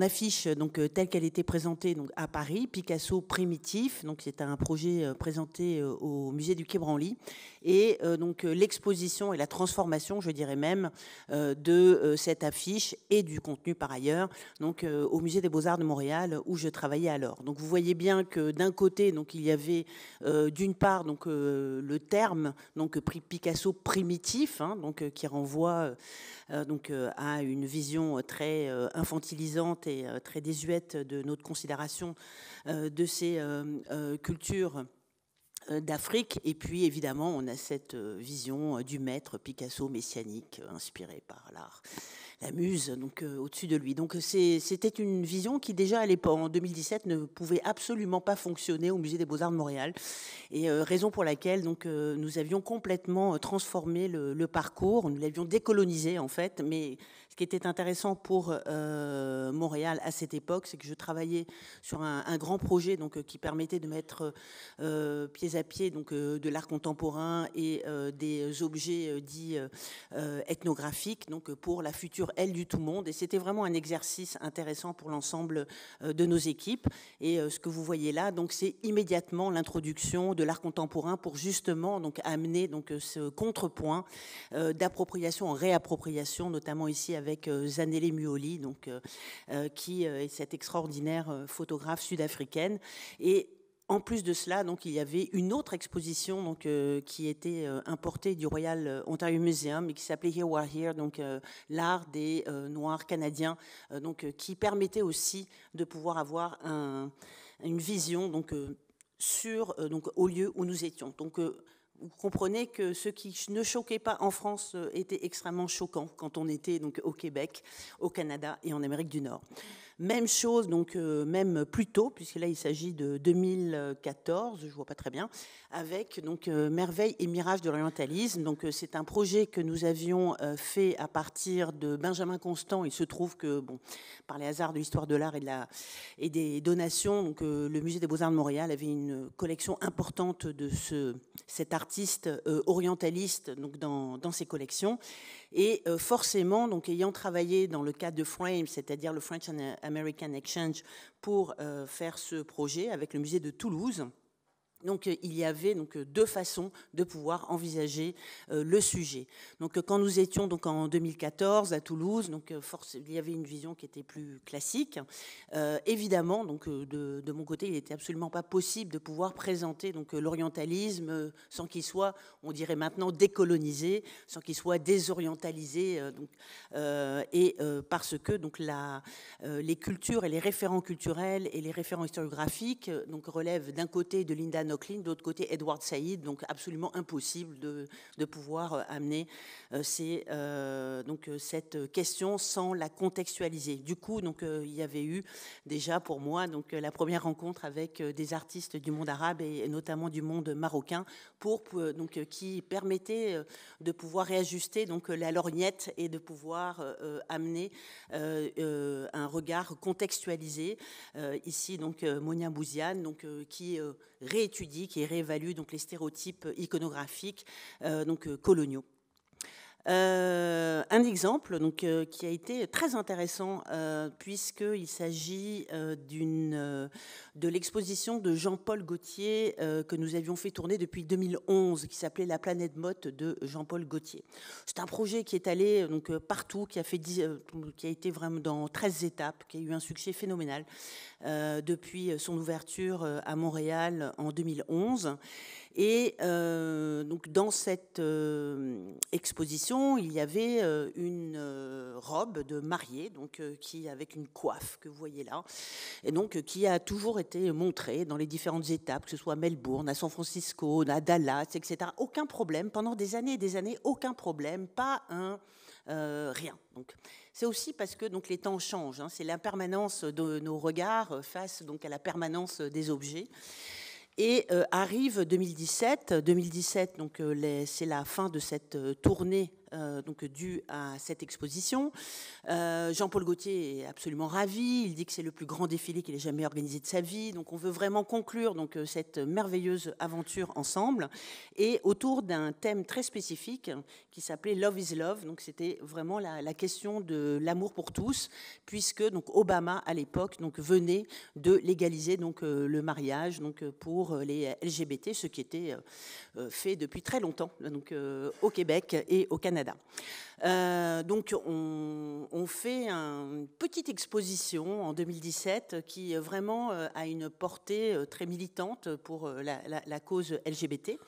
affiche donc telle qu'elle était présentée donc à Paris, Picasso primitif. Donc c'est un projet présenté au musée du Quai Branly, et donc l'exposition et la transformation, je dirais même, de cette affiche et du contenu par ailleurs, donc au musée des Beaux-Arts de Montréal où je travaillais alors. Donc vous voyez bien que d'un côté donc il y avait d'une part donc le terme donc Picasso primitif, hein, donc qui renvoie donc à une vision très infantilisante et très désuète de notre considération de ces cultures d'Afrique. Et puis évidemment on a cette vision du maître Picasso messianique inspiré par l'art, la muse donc au-dessus de lui. Donc c'était une vision qui déjà à l'époque en 2017 ne pouvait absolument pas fonctionner au musée des Beaux-Arts de Montréal, et raison pour laquelle donc nous avions complètement transformé le parcours, nous l'avions décolonisé en fait. Mais ce qui était intéressant pour Montréal à cette époque, c'est que je travaillais sur un grand projet donc qui permettait de mettre pied à pied donc de l'art contemporain et des objets dits ethnographiques donc pour la future aile du tout monde. Et c'était vraiment un exercice intéressant pour l'ensemble de nos équipes. Et ce que vous voyez là, donc c'est immédiatement l'introduction de l'art contemporain pour justement donc amener donc ce contrepoint d'appropriation en réappropriation, notamment ici avec Zanele Muoli, donc qui est cette extraordinaire photographe sud-africaine. Et en plus de cela, donc, il y avait une autre exposition donc, qui était importée du Royal Ontario Museum et qui s'appelait Here We Are Here, donc l'art des Noirs canadiens, donc, qui permettait aussi de pouvoir avoir une vision donc, sur, donc, au lieu où nous étions. Donc, vous comprenez que ce qui ne choquait pas en France était extrêmement choquant quand on était donc, au Québec, au Canada et en Amérique du Nord. Même chose, donc même plus tôt, puisque là il s'agit de 2014, je ne vois pas très bien, avec donc Merveille et Mirage de l'orientalisme. Donc c'est un projet que nous avions fait à partir de Benjamin Constant. Il se trouve que, bon, par les hasards de l'histoire de l'art et des donations, donc le Musée des Beaux-Arts de Montréal avait une collection importante de cet artiste orientaliste donc dans ses collections. Et forcément, donc, ayant travaillé dans le cadre de FRAME, c'est-à-dire le French and American Exchange, pour faire ce projet avec le musée de Toulouse, donc il y avait donc deux façons de pouvoir envisager le sujet. Donc quand nous étions donc en 2014 à Toulouse, donc il y avait une vision qui était plus classique. Évidemment, donc de mon côté, il n'était absolument pas possible de pouvoir présenter donc l'orientalisme sans qu'il soit, on dirait maintenant, décolonisé, sans qu'il soit désorientalisé, donc, et parce que donc les cultures et les référents culturels et les référents historiographiques donc relèvent d'un côté de Linda Nochlin, de l'autre côté Edward Said, donc absolument impossible de pouvoir amener donc cette question sans la contextualiser. Du coup, donc il y avait eu déjà pour moi donc la première rencontre avec des artistes du monde arabe et notamment du monde marocain donc qui permettait de pouvoir réajuster donc la lorgnette et de pouvoir amener un regard contextualisé. Ici donc Monia Bouziane donc qui réétudie, qui réévalue donc les stéréotypes iconographiques donc coloniaux. Un exemple donc, qui a été très intéressant puisqu'il s'agit de l'exposition de Jean-Paul Gaultier que nous avions fait tourner depuis 2011, qui s'appelait La planète motte de Jean-Paul Gaultier. C'est un projet qui est allé donc, partout, qui a été vraiment dans 13 étapes, qui a eu un succès phénoménal depuis son ouverture à Montréal en 2011. Et donc dans cette exposition, il y avait une robe de mariée, donc qui avec une coiffe que vous voyez là, et donc qui a toujours été montrée dans les différentes étapes, que ce soit à Melbourne, à San Francisco, à Dallas, etc. Aucun problème pendant des années et des années, aucun problème, pas un rien. Donc c'est aussi parce que donc les temps changent. Hein, c'est l'impermanence de nos regards face donc à la permanence des objets. Et arrive 2017. 2017, donc c'est la fin de cette tournée donc dû à cette exposition. Jean-Paul Gaultier est absolument ravi. Il dit que c'est le plus grand défilé qu'il ait jamais organisé de sa vie. Donc on veut vraiment conclure donc cette merveilleuse aventure ensemble et autour d'un thème très spécifique qui s'appelait Love is Love. Donc c'était vraiment la question de l'amour pour tous, puisque donc Obama à l'époque donc venait de légaliser donc le mariage donc pour les LGBT, ce qui était fait depuis très longtemps donc au Québec et au Canada. Donc on fait une petite exposition en 2017 qui vraiment a une portée très militante pour la cause LGBT.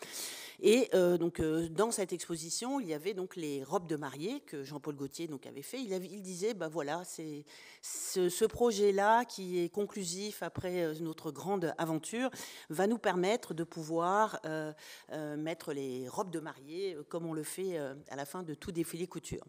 Et donc dans cette exposition, il y avait donc les robes de mariée que Jean-Paul Gaultier donc avait fait. Il disait ben voilà, c'est ce projet-là qui est conclusif après notre grande aventure va nous permettre de pouvoir mettre les robes de mariée comme on le fait à la fin de tout défilé couture.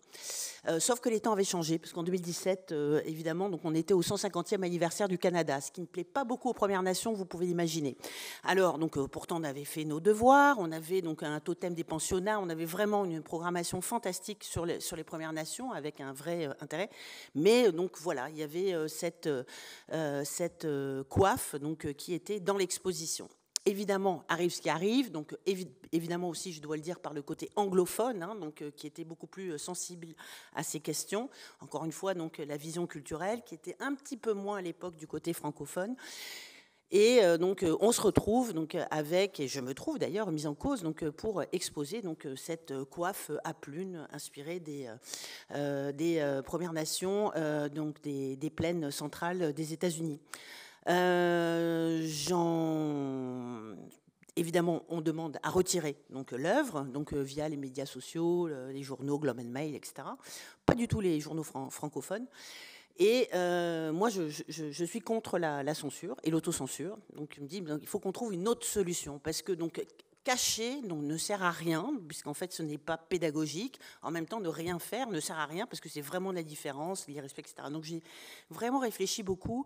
Sauf que les temps avaient changé parce qu'en 2017, évidemment, donc on était au 150e anniversaire du Canada, ce qui ne plaît pas beaucoup aux Premières Nations, vous pouvez l'imaginer. Alors donc pourtant on avait fait nos devoirs, on avait donc un totem des pensionnats, on avait vraiment une programmation fantastique sur les Premières Nations avec un vrai intérêt. Mais donc voilà, il y avait cette coiffe donc qui était dans l'exposition. Évidemment, arrive ce qui arrive, donc évidemment aussi, je dois le dire, par le côté anglophone, hein, donc, qui était beaucoup plus sensible à ces questions. Encore une fois, donc, la vision culturelle, qui était un petit peu moins à l'époque du côté francophone. Et donc on se retrouve donc avec, et je me trouve d'ailleurs mise en cause donc pour exposer donc cette coiffe à plumes inspirée des Premières Nations, donc des plaines centrales des États-Unis. Évidemment, on demande à retirer donc l'œuvre, donc via les médias sociaux, les journaux, Globe and Mail, etc. Pas du tout les journaux francophones. Et moi, je suis contre la censure et l'autocensure. Donc, je me dis, il faut qu'on trouve une autre solution. Parce que, donc, cacher donc, ne sert à rien, puisqu'en fait, ce n'est pas pédagogique. En même temps, ne rien faire ne sert à rien, parce que c'est vraiment la différence, l'irrespect, etc. Donc, j'ai vraiment réfléchi beaucoup.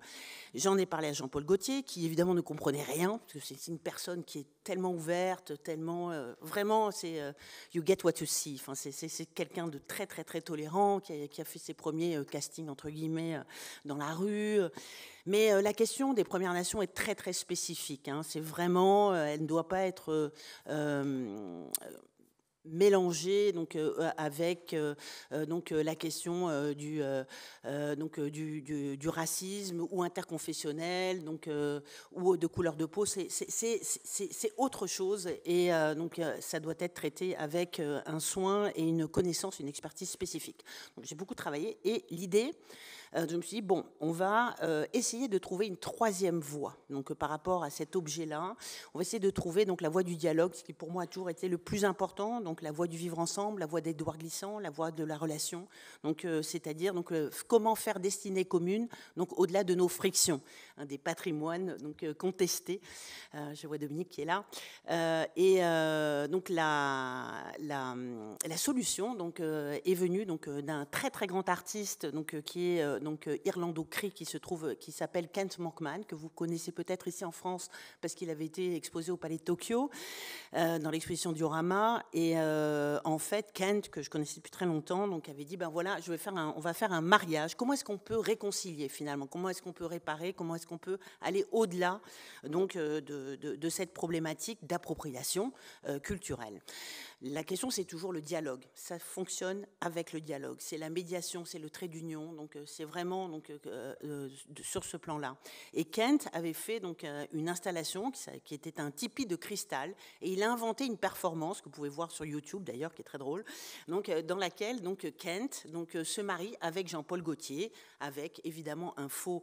J'en ai parlé à Jean-Paul Gaultier, qui, évidemment, ne comprenait rien, parce que c'est une personne qui est tellement ouverte, tellement... vraiment, c'est you get what you see. Enfin, c'est quelqu'un de très, très, très tolérant, qui a fait ses premiers castings, entre guillemets, dans la rue. Mais la question des Premières Nations est très, très spécifique. Hein. C'est vraiment... elle ne doit pas être... mélangée donc avec donc la question du racisme ou interconfessionnel donc ou de couleur de peau, c'est autre chose et donc ça doit être traité avec un soin et une connaissance, une expertise spécifique. Donc j'ai beaucoup travaillé et l'idée je me suis dit, bon, on va essayer de trouver une troisième voie. Donc, par rapport à cet objet-là, on va essayer de trouver donc, la voie du dialogue, ce qui pour moi a toujours été le plus important, donc la voie du vivre ensemble, la voie des devoirs glissants, la voie de la relation, donc c'est-à-dire donc comment faire destinée commune, donc au-delà de nos frictions, hein, des patrimoines donc contestés. Je vois Dominique qui est là. Et donc la solution donc est venue donc d'un très très grand artiste donc qui est donc irlando-cri qui s'appelle Kent Monkman, que vous connaissez peut-être ici en France parce qu'il avait été exposé au Palais de Tokyo dans l'exposition Diorama. Et en fait, Kent, que je connaissais depuis très longtemps, donc avait dit ben voilà, on va faire un mariage. Comment est-ce qu'on peut réconcilier finalement? Comment est-ce qu'on peut réparer? Comment est-ce qu'on peut aller au-delà donc de cette problématique d'appropriation culturelle? La question, c'est toujours le dialogue. Ça fonctionne avec le dialogue. C'est la médiation, c'est le trait d'union. Donc, c'est vraiment donc, sur ce plan-là. Et Kent avait fait donc, une installation qui était un tipi de cristal. Et il a inventé une performance, que vous pouvez voir sur YouTube d'ailleurs, qui est très drôle, donc, dans laquelle donc, Kent donc, se marie avec Jean-Paul Gaultier, avec évidemment un faux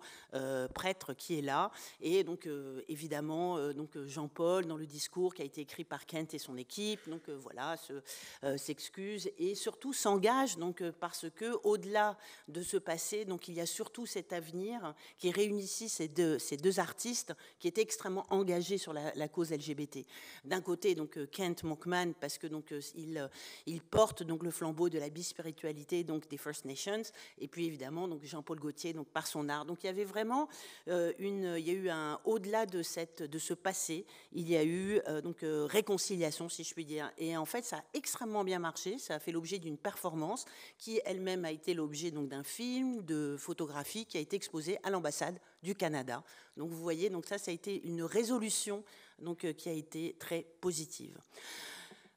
prêtre qui est là. Et donc, évidemment, donc, Jean-Paul, dans le discours qui a été écrit par Kent et son équipe, donc voilà, s'excuse et surtout s'engage donc parce que au-delà de ce passé, donc il y a surtout cet avenir qui réunit ici ces deux artistes qui étaient extrêmement engagés sur la cause LGBT. D'un côté donc Kent Monkman parce que donc il porte donc le flambeau de la bispiritualité donc des First Nations, et puis évidemment donc Jean-Paul Gaultier donc par son art. Donc il y avait vraiment il y a eu au-delà de ce passé, il y a eu donc réconciliation, si je puis dire. Et en fait, ça a extrêmement bien marché. Ça a fait l'objet d'une performance qui elle-même a été l'objet donc d'un film de photographie qui a été exposé à l'ambassade du Canada. Donc vous voyez, donc ça a été une résolution donc qui a été très positive.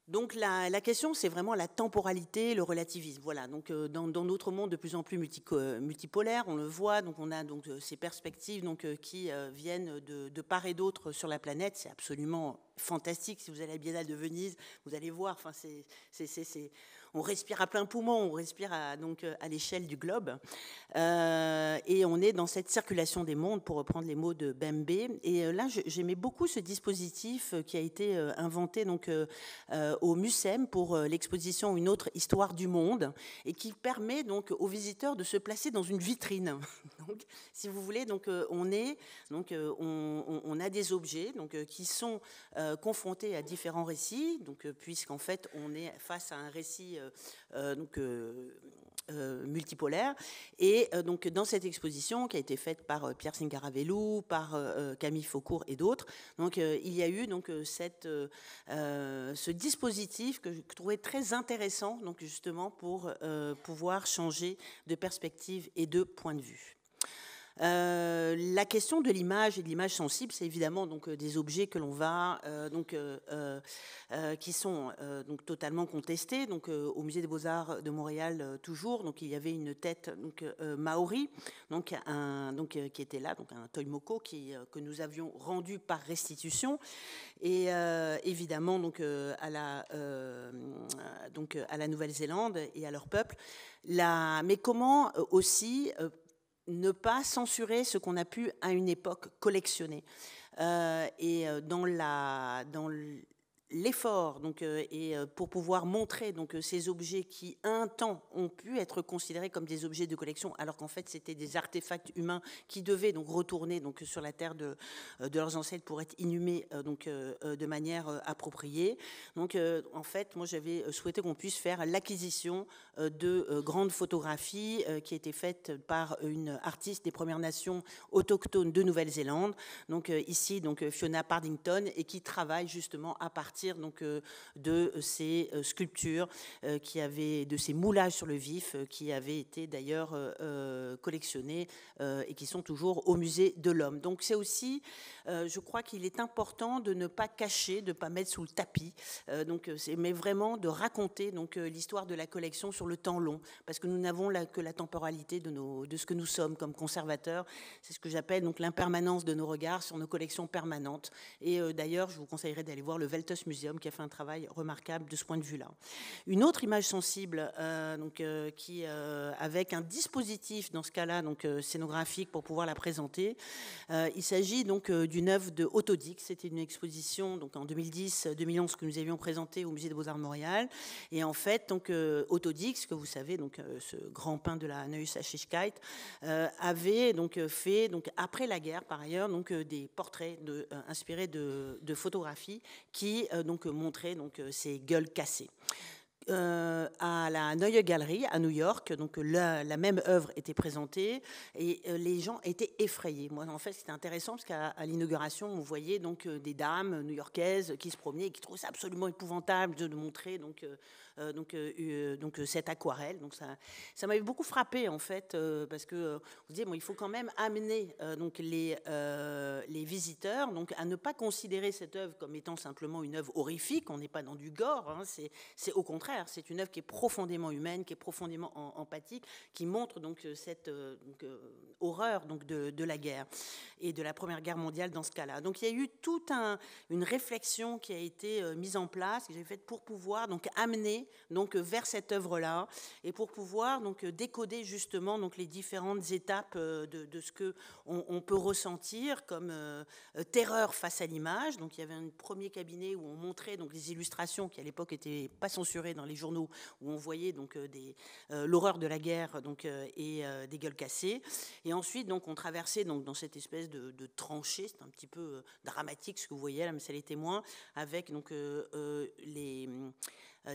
Donc la question, c'est vraiment la temporalité, le relativisme. Voilà. Donc dans notre monde de plus en plus multipolaire, on le voit. Donc on a donc ces perspectives donc qui viennent de part et d'autre sur la planète. C'est absolument fantastique. Si vous allez à la Biennale de Venise, vous allez voir. Enfin, on respire à plein poumon, on respire à l'échelle du globe. Et on est dans cette circulation des mondes, pour reprendre les mots de Bembe. Et là, j'aimais beaucoup ce dispositif qui a été inventé donc, au MUSEM pour l'exposition Une autre histoire du monde, et qui permet donc aux visiteurs de se placer dans une vitrine. Donc, si vous voulez, donc, on a des objets donc, qui sont confrontés à différents récits, donc, puisqu'en fait, on est face à un récit multipolaire. Et donc dans cette exposition qui a été faite par Pierre Singaravellu, par Camille Faucourt et d'autres, donc il y a eu donc ce dispositif que je trouvais très intéressant, donc justement pour pouvoir changer de perspective et de point de vue. La question de l'image et de l'image sensible, c'est évidemment donc des objets que l'on va qui sont donc totalement contestés. Donc au Musée des Beaux-Arts de Montréal toujours, donc il y avait une tête donc maori, donc qui était là, donc un toimoko que nous avions rendu par restitution, et évidemment donc à la Nouvelle-Zélande et à leur peuple. Mais comment aussi ne pas censurer ce qu'on a pu à une époque collectionner. Et dans l'effort donc, et pour pouvoir montrer donc, ces objets qui, un temps, ont pu être considérés comme des objets de collection, alors qu'en fait, c'était des artefacts humains qui devaient donc, retourner donc, sur la terre de leurs ancêtres pour être inhumés donc, de manière appropriée. Donc, en fait, moi, j'avais souhaité qu'on puisse faire l'acquisition de grandes photographies qui étaient faites par une artiste des Premières Nations autochtones de Nouvelle-Zélande, donc ici, donc, Fiona Pardington, et qui travaille justement à partir donc, de ces sculptures de ces moulages sur le vif qui avaient été d'ailleurs collectionnés et qui sont toujours au musée de l'Homme. Donc c'est aussi, je crois qu'il est important de ne pas cacher, de ne pas mettre sous le tapis, mais vraiment de raconter donc, l'histoire de la collection sur le temps long, parce que nous n'avons que la temporalité de ce que nous sommes comme conservateurs. C'est ce que j'appelle donc l'impermanence de nos regards sur nos collections permanentes. Et d'ailleurs, je vous conseillerais d'aller voir le Veltos Museum qui a fait un travail remarquable de ce point de vue-là. Une autre image sensible, avec un dispositif dans ce cas-là, donc scénographique pour pouvoir la présenter. Il s'agit donc d'une œuvre de Otto Dix. C'était une exposition donc en 2010-2011 que nous avions présentée au Musée des Beaux-Arts de Montréal. Et en fait, donc Otto Dix, que vous savez, donc ce grand peintre de la Neues Aschigkeit, avait donc fait donc après la guerre, par ailleurs, donc des portraits inspirés de photographies qui donc montraient donc ces gueules cassées. À la Neue Galerie à New York, donc la même œuvre était présentée et les gens étaient effrayés. Moi, en fait, c'était intéressant parce qu'à l'inauguration, on voyait donc des dames new-yorkaises qui se promenaient et qui trouvaient ça absolument épouvantable de montrer donc cette aquarelle. Donc ça m'avait beaucoup frappé en fait parce que on se disait bon, il faut quand même amener donc les visiteurs donc à ne pas considérer cette œuvre comme étant simplement une œuvre horrifique. On n'est pas dans du gore, hein, c'est au contraire. C'est une œuvre qui est profondément humaine, qui est profondément empathique, qui montre donc cette horreur donc de la guerre et de la Première Guerre mondiale dans ce cas-là. Donc il y a eu toute une réflexion qui a été mise en place, que j'ai faite pour pouvoir donc amener donc vers cette œuvre-là et pour pouvoir donc décoder justement donc les différentes étapes de ce que on peut ressentir comme terreur face à l'image. Donc il y avait un premier cabinet où on montrait donc les illustrations qui à l'époque n'étaient pas censurées dans les journaux, où on voyait donc l'horreur de la guerre donc et des gueules cassées. Et ensuite donc on traversait donc dans cette espèce de tranchée, c'est un petit peu dramatique ce que vous voyez là, mais c'est les témoins avec donc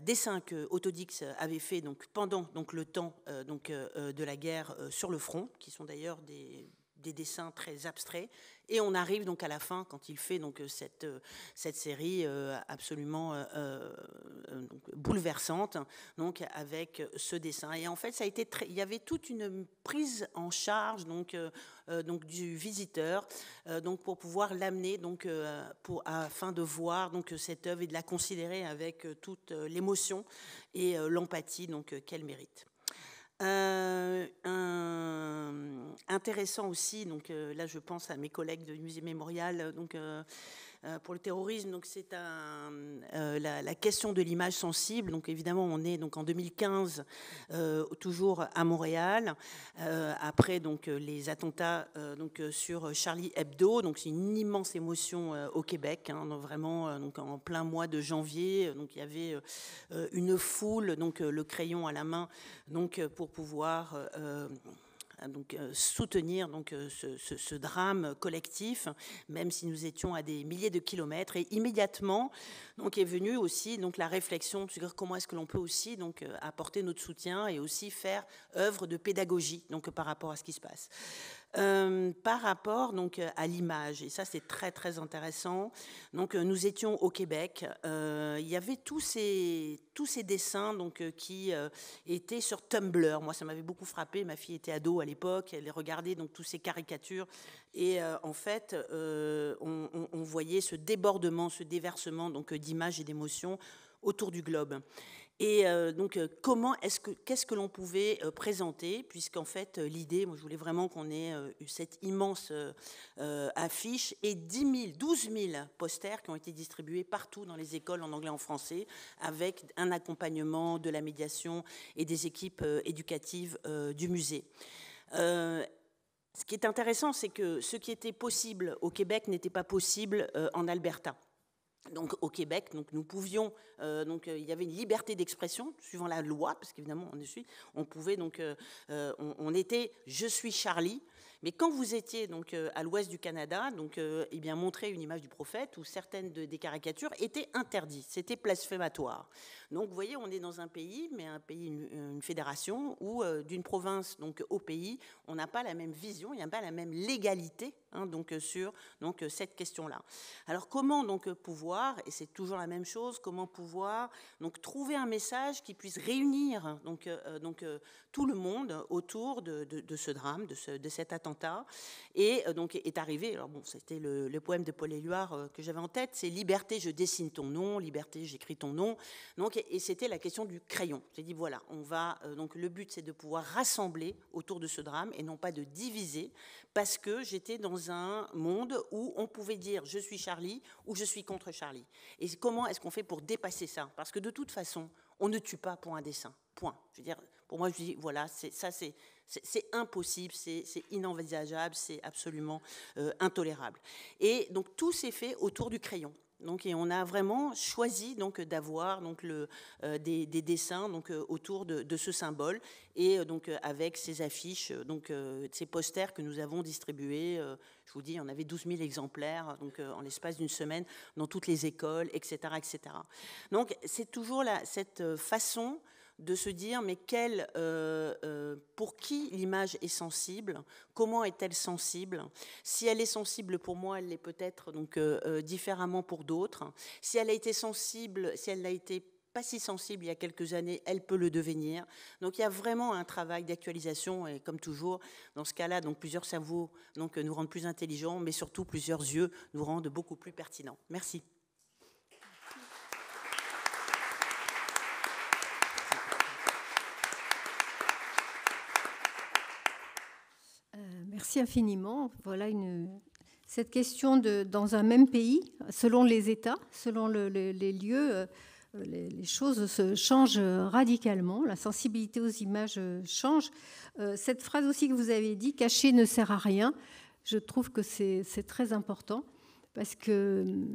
dessins que Autodix avait fait donc, pendant donc, le temps de la guerre sur le front, qui sont d'ailleurs des dessins très abstraits, et on arrive donc à la fin quand il fait donc cette série absolument donc bouleversante, donc avec ce dessin. Et en fait, ça a été il y avait toute une prise en charge donc du visiteur donc pour pouvoir l'amener donc afin de voir donc cette œuvre et de la considérer avec toute l'émotion et l'empathie donc qu'elle mérite. Intéressant aussi, donc là je pense à mes collègues du musée mémorial, donc pour le terrorisme, donc c'est la question de l'image sensible. Donc évidemment, on est donc en 2015, toujours à Montréal, après donc les attentats donc sur Charlie Hebdo. Donc c'est une immense émotion au Québec, hein, vraiment donc en plein mois de janvier. Donc il y avait une foule, donc le crayon à la main, donc pour pouvoir donc soutenir donc ce drame collectif, même si nous étions à des milliers de kilomètres. Et immédiatement donc est venue aussi donc la réflexion sur comment est-ce que l'on peut aussi donc apporter notre soutien et aussi faire œuvre de pédagogie donc par rapport à ce qui se passe. Par rapport donc à l'image, et ça c'est très très intéressant. Donc nous étions au Québec, il y avait tous ces dessins donc qui étaient sur Tumblr. Moi ça m'avait beaucoup frappé, ma fille était ado à l'époque, elle regardait donc tous ces caricatures et en fait on voyait ce débordement, ce déversement donc d'images et d'émotions autour du globe. Et donc, qu'est-ce que l'on pouvait présenter, puisqu'en fait, l'idée, moi, je voulais vraiment qu'on ait cette immense affiche et 12 000 posters qui ont été distribués partout dans les écoles en anglais et en français, avec un accompagnement, de la médiation et des équipes éducatives du musée. Ce qui est intéressant, c'est que ce qui était possible au Québec n'était pas possible en Alberta. Donc au Québec, donc nous pouvions, il y avait une liberté d'expression suivant la loi, parce qu'évidemment on pouvait donc, on était, je suis Charlie. Mais quand vous étiez donc à l'ouest du Canada, donc eh bien montrer une image du prophète ou certaines des caricatures étaient interdites, c'était blasphématoire. Donc vous voyez, on est dans un pays, mais un pays, une fédération où d'une province donc au pays, on n'a pas la même vision, il n'y a pas la même légalité hein, donc sur donc cette question-là. Alors comment donc pouvoir, et c'est toujours la même chose, comment pouvoir donc trouver un message qui puisse réunir donc tout le monde autour de ce drame, de cet attentat, et donc est arrivé. Alors bon, c'était le poème de Paul Éluard que j'avais en tête, c'est liberté, je dessine ton nom, liberté, j'écris ton nom. Donc et c'était la question du crayon. J'ai dit voilà, on va donc le but c'est de pouvoir rassembler autour de ce drame et non pas de diviser, parce que j'étais dans un monde où on pouvait dire je suis Charlie ou je suis contre Charlie. Et comment est-ce qu'on fait pour dépasser ça? Parce que de toute façon, on ne tue pas pour un dessin. Point. Je veux dire, pour moi, je dis voilà, c'est impossible, c'est inenvisageable, c'est absolument intolérable. Et donc tout s'est fait autour du crayon. Donc, et on a vraiment choisi donc d'avoir donc des dessins donc autour de ce symbole et donc avec ces affiches donc ces posters que nous avons distribués. Je vous dis, on avait 12 000 exemplaires donc en l'espace d'une semaine dans toutes les écoles, etc., etc. Donc c'est toujours cette façon de se dire mais pour qui l'image est sensible, comment est-elle sensible, si elle est sensible pour moi, elle l'est peut-être donc différemment pour d'autres, si elle a été sensible, si elle n'a été pas si sensible il y a quelques années, elle peut le devenir. Donc il y a vraiment un travail d'actualisation et comme toujours dans ce cas-là, donc plusieurs cerveaux donc nous rendent plus intelligents, mais surtout plusieurs yeux nous rendent beaucoup plus pertinents. Merci. Merci infiniment. Voilà cette question dans un même pays, selon les États, selon les lieux, les choses se changent radicalement. La sensibilité aux images change. Cette phrase aussi que vous avez dit, cacher ne sert à rien, je trouve que c'est très important parce qu'elle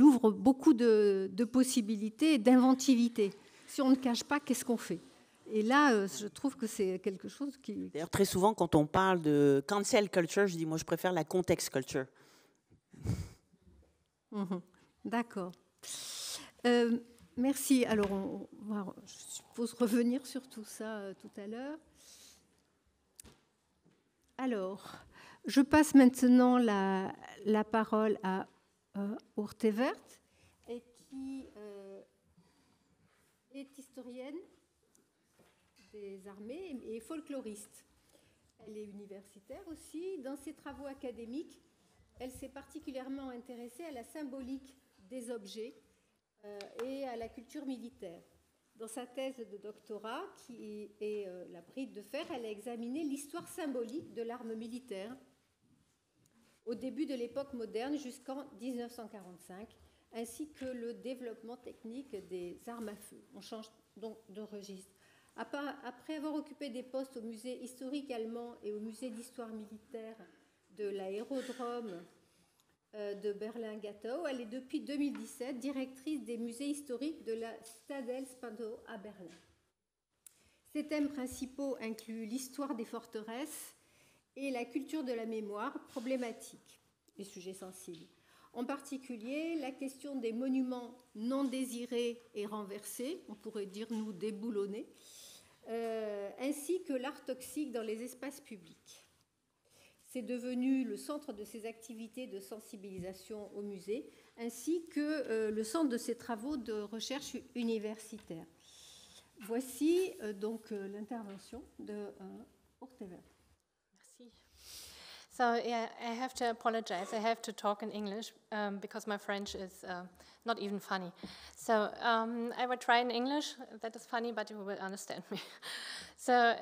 ouvre beaucoup de possibilités et d'inventivité. Si on ne cache pas, qu'est-ce qu'on fait ? Et là, je trouve que c'est quelque chose qui... D'ailleurs, très souvent, quand on parle de cancel culture, je dis, moi, je préfère la context culture. D'accord. Merci. Alors, on va, je suppose, revenir sur tout ça tout à l'heure. Alors, je passe maintenant la parole à Urtevert, qui est historienne des armées et folkloriste. Elle est universitaire aussi. Dans ses travaux académiques, elle s'est particulièrement intéressée à la symbolique des objets et à la culture militaire. Dans sa thèse de doctorat, qui est la Bride de fer, elle a examiné l'histoire symbolique de l'arme militaire au début de l'époque moderne jusqu'en 1945, ainsi que le développement technique des armes à feu. On change donc de registre. Après avoir occupé des postes au musée historique allemand et au musée d'histoire militaire de l'aérodrome de Berlin-Gatow, elle est depuis 2017 directrice des musées historiques de la Stadel Spandau à Berlin. Ses thèmes principaux incluent l'histoire des forteresses et la culture de la mémoire problématique, les sujets sensibles. En particulier, la question des monuments non désirés et renversés, on pourrait dire nous déboulonnés, ainsi que l'art toxique dans les espaces publics. C'est devenu le centre de ses activités de sensibilisation au musée, ainsi que le centre de ses travaux de recherche universitaire. Voici donc l'intervention de Urtevert. Merci. So yeah, I have to apologize. I have to talk in English because my French is not even funny. So I will try in English. That is funny, but you will understand me. So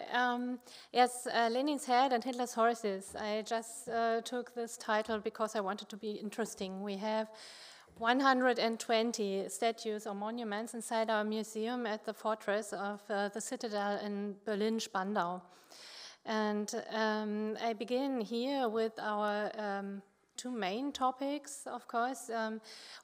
yes, Lenin's Head and Hitler's Horses. I just took this title because I wanted to be interesting. We have 120 statues or monuments inside our museum at the fortress of the Citadel in Berlin-Spandau. And I begin here with our two main topics, of course.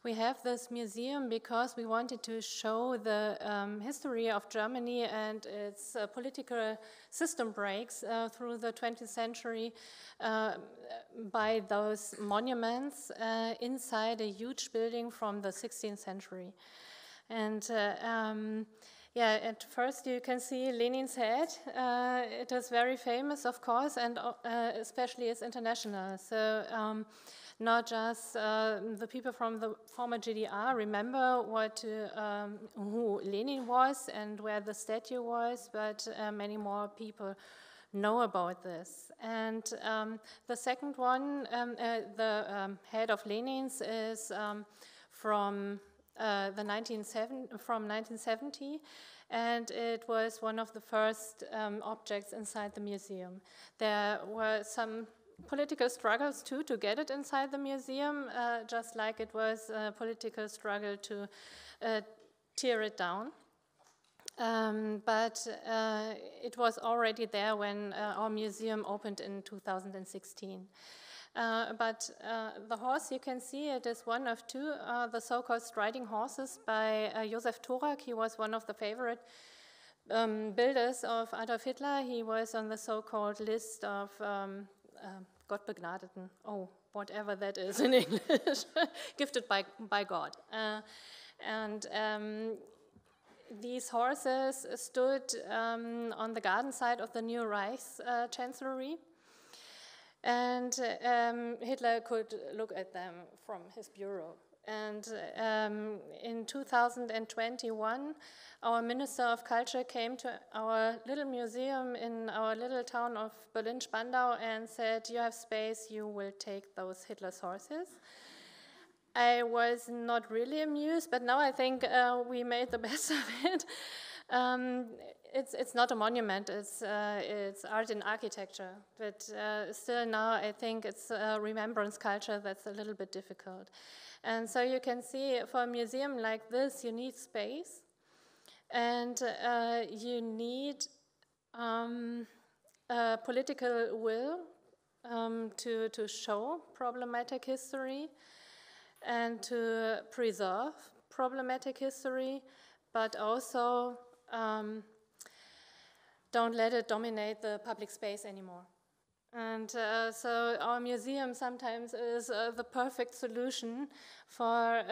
We have this museum because we wanted to show the history of Germany and its political system breaks through the 20th century by those monuments inside a huge building from the 16th century. And yeah, at first you can see Lenin's head. It is very famous, of course, and especially it's international. So not just the people from the former GDR remember who Lenin was and where the statue was, but many more people know about this. And the second one, the head of Lenin's, is from 1970, and it was one of the first objects inside the museum. There were some political struggles too to get it inside the museum, just like it was a political struggle to tear it down. But it was already there when our museum opened in 2016. But the horse, you can see, it is one of two, the so-called striding horses by Josef Thorak. He was one of the favorite builders of Adolf Hitler. He was on the so-called list of Gottbegnadeten, whatever that is in English, gifted by God. And these horses stood on the garden side of the new Reichs chancellery. And Hitler could look at them from his bureau. And in 2021, our Minister of Culture came to our little museum in our little town of Berlin-Spandau and said, "You have space, you will take those Hitler's horses." I was not really amused, but now I think we made the best of it. It's not a monument, it's art and architecture, but still now I think it's a remembrance culture that's a little bit difficult. And so you can see for a museum like this, you need space, and you need a political will to show problematic history and to preserve problematic history, but also don't let it dominate the public space anymore. And so our museum sometimes is the perfect solution for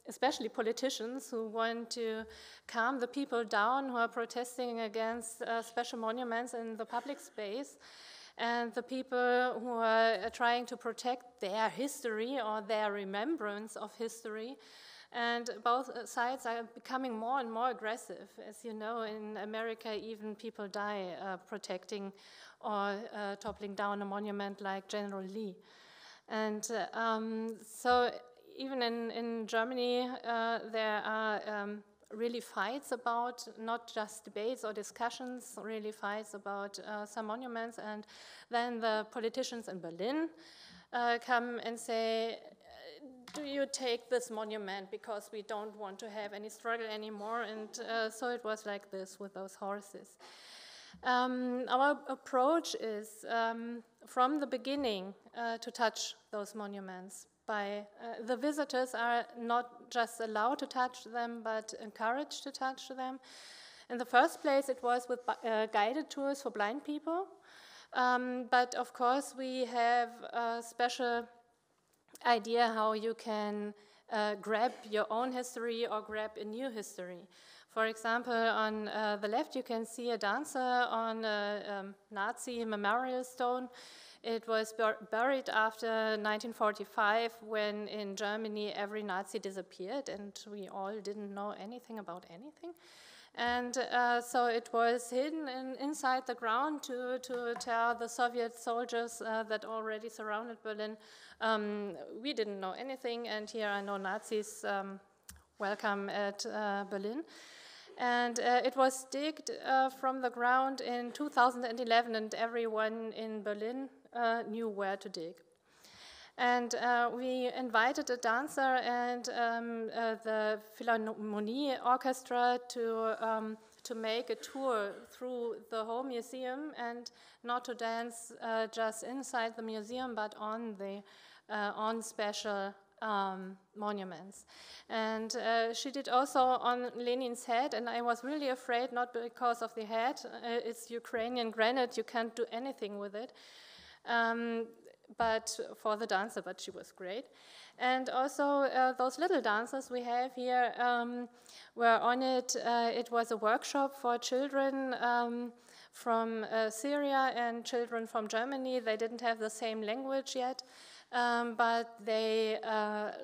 especially politicians who want to calm the people down who are protesting against special monuments in the public space, and the people who are trying to protect their history or their remembrance of history. And both sides are becoming more and more aggressive. As you know, in America, even people die protecting or toppling down a monument like General Lee. And so even in Germany, there are really fights about, not just debates or discussions, really fights about some monuments. And then the politicians in Berlin come and say, do you take this monument because we don't want to have any struggle anymore? And so it was like this with those horses. Our approach is from the beginning to touch those monuments. The visitors are not just allowed to touch them, but encouraged to touch them. In the first place, it was with guided tours for blind people. But of course, we have a special idea how you can grab your own history or grab a new history. For example, on the left you can see a dancer on a Nazi memorial stone. It was buried after 1945, when in Germany every Nazi disappeared and we all didn't know anything about anything. And so it was hidden inside the ground to tell the Soviet soldiers that already surrounded Berlin, we didn't know anything, and here are no Nazis, welcome at Berlin. And it was digged from the ground in 2011, and everyone in Berlin knew where to dig. And we invited a dancer and the Philharmonie Orchestra to make a tour through the whole museum, and not to dance just inside the museum, but on special monuments. And she did also on Lenin's head, and I was really afraid, not because of the head, it's Ukrainian granite, you can't do anything with it. But for the dancer, but she was great. And also those little dancers we have here were on it. It was a workshop for children from Syria and children from Germany. They didn't have the same language yet, but they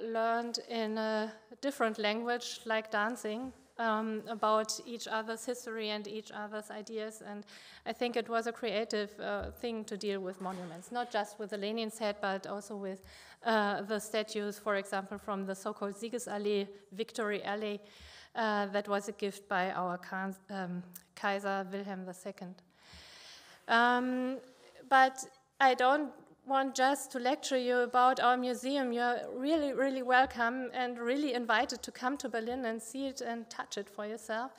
learned in a different language, like dancing, about each other's history and each other's ideas. And I think it was a creative thing to deal with monuments, not just with the Lenin's head, but also with the statues, for example, from the so-called Siegesallee, Victory Alley, that was a gift by our Kaiser Wilhelm II. But I don't want just to lecture you about our museum. You're really, really welcome and really invited to come to Berlin and see it and touch it for yourself,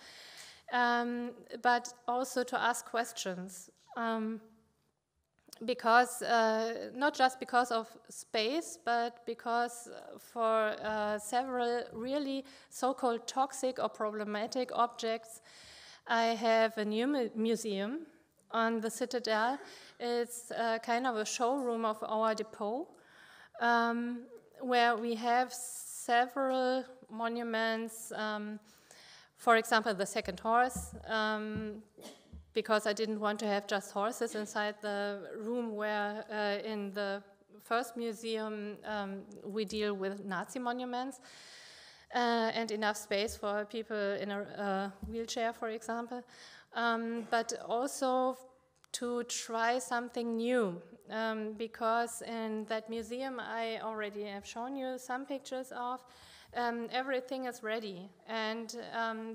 but also to ask questions. Because, not just because of space, but because for several really so-called toxic or problematic objects, I have a new museum on the Citadel. It's kind of a showroom of our depot, where we have several monuments. For example, the second horse, because I didn't want to have just horses inside the room where in the first museum we deal with Nazi monuments, and enough space for people in a wheelchair, for example, but also to try something new, because in that museum I already have shown you some pictures of. Everything is ready, and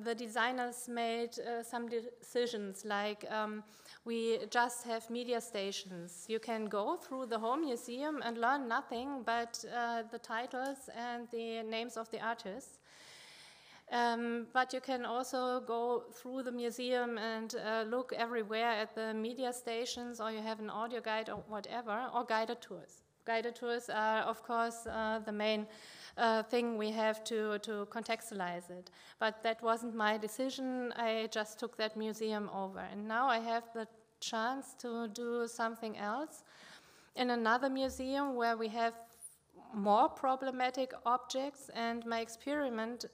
the designers made some decisions, like we just have media stations. You can go through the whole museum and learn nothing but the titles and the names of the artists. But you can also go through the museum and look everywhere at the media stations, or you have an audio guide or whatever, or guided tours. Guided tours are, of course, the main thing we have to contextualize it. But that wasn't my decision. I just took that museum over. And now I have the chance to do something else in another museum where we have more problematic objects, and my experiment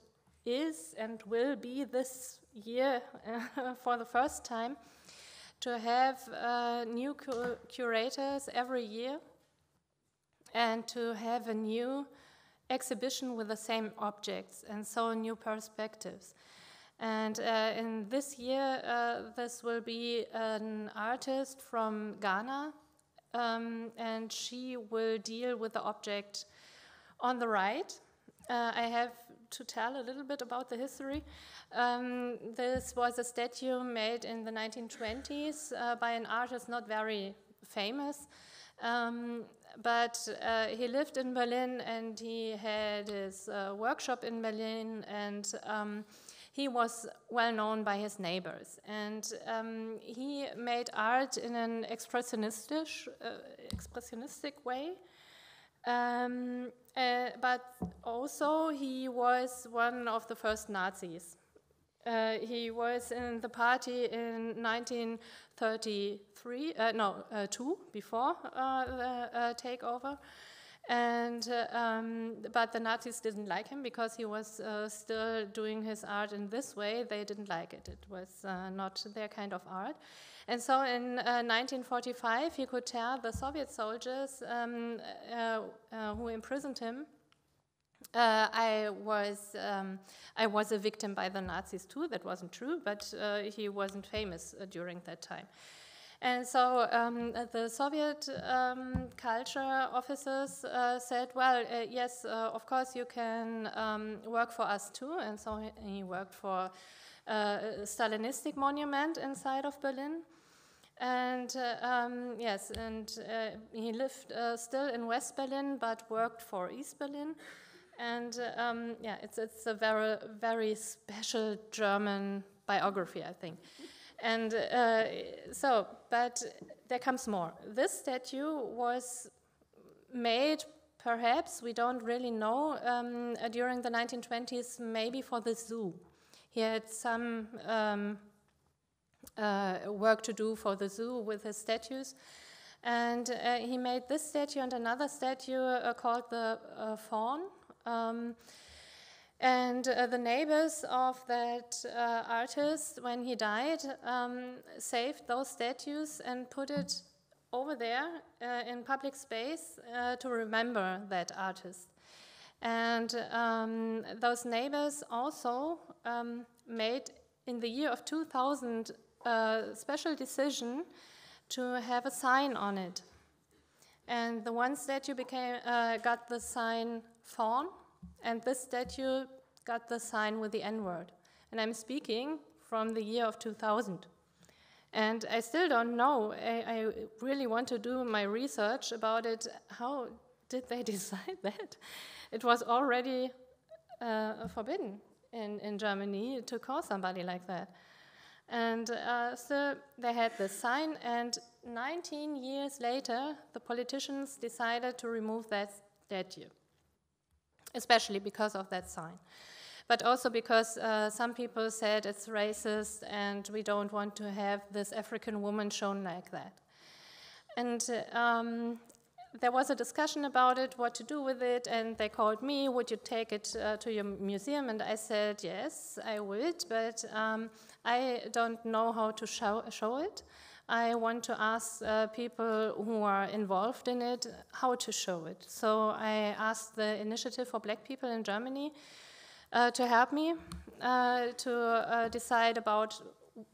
is and will be this year for the first time to have new curators every year and to have a new exhibition with the same objects, and so new perspectives. And in this year, this will be an artist from Ghana, and she will deal with the object on the right. I have to tell a little bit about the history. This was a statue made in the 1920s by an artist not very famous, but he lived in Berlin and he had his workshop in Berlin, and he was well known by his neighbors. And he made art in an expressionistic way. But also he was one of the first Nazis. He was in the party in 1932, before the takeover. And but the Nazis didn't like him because he was still doing his art in this way. They didn't like it. It was not their kind of art. And so in 1945, he could tell the Soviet soldiers who imprisoned him, I was a victim by the Nazis too. That wasn't true, but he wasn't famous during that time. And so the Soviet culture officers said, well, yes, of course you can work for us too. And so he worked for a Stalinistic monument inside of Berlin. And yes, and he lived still in West Berlin, but worked for East Berlin. And yeah, it's a very, very special German biography, I think. And so, but there comes more. This statue was made, perhaps, we don't really know, during the 1920s, maybe for the zoo. He had some work to do for the zoo with his statues. And he made this statue and another statue called the faun. And the neighbors of that artist, when he died, saved those statues and put it over there in public space to remember that artist. And those neighbors also made, in the year of 2000, a special decision to have a sign on it. And the one statue got the sign faun, and this statue got the sign with the N-word. And I'm speaking from the year of 2000. And I still don't know. I really want to do my research about it. How did they decide that? It was already forbidden in Germany to call somebody like that. And so they had this sign, and 19 years later, the politicians decided to remove that statue, especially because of that sign. But also because some people said it's racist and we don't want to have this African woman shown like that. And there was a discussion about it, what to do with it, and they called me, would you take it to your museum? And I said, yes, I would, but I don't know how to show it. I want to ask people who are involved in it how to show it. So I asked the Initiative for Black People in Germany to help me to decide about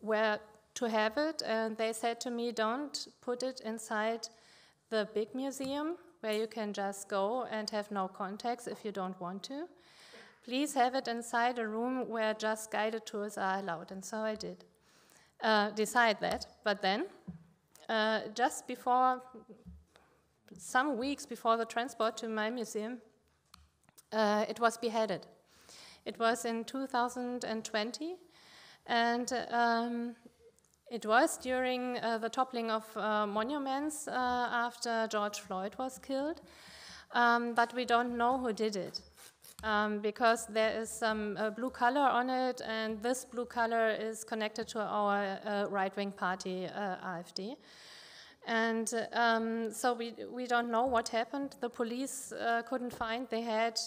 where to have it. And they said to me, don't put it inside the big museum where you can just go and have no context if you don't want to. Please have it inside a room where just guided tours are allowed. And so I did decide that. But then, just before, some weeks before the transport to my museum, it was beheaded. It was in 2020, and it was during the toppling of monuments after George Floyd was killed, but we don't know who did it because there is some blue color on it, and this blue color is connected to our right-wing party, AfD. And so we don't know what happened. The police couldn't find the head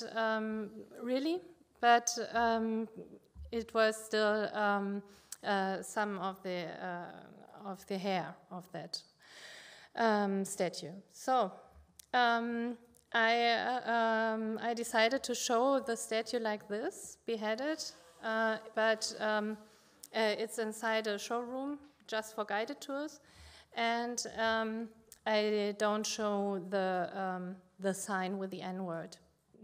really, but it was still some of the hair of that statue. So I decided to show the statue like this, beheaded, but it's inside a showroom just for guided tours, and I don't show the sign with the N-word.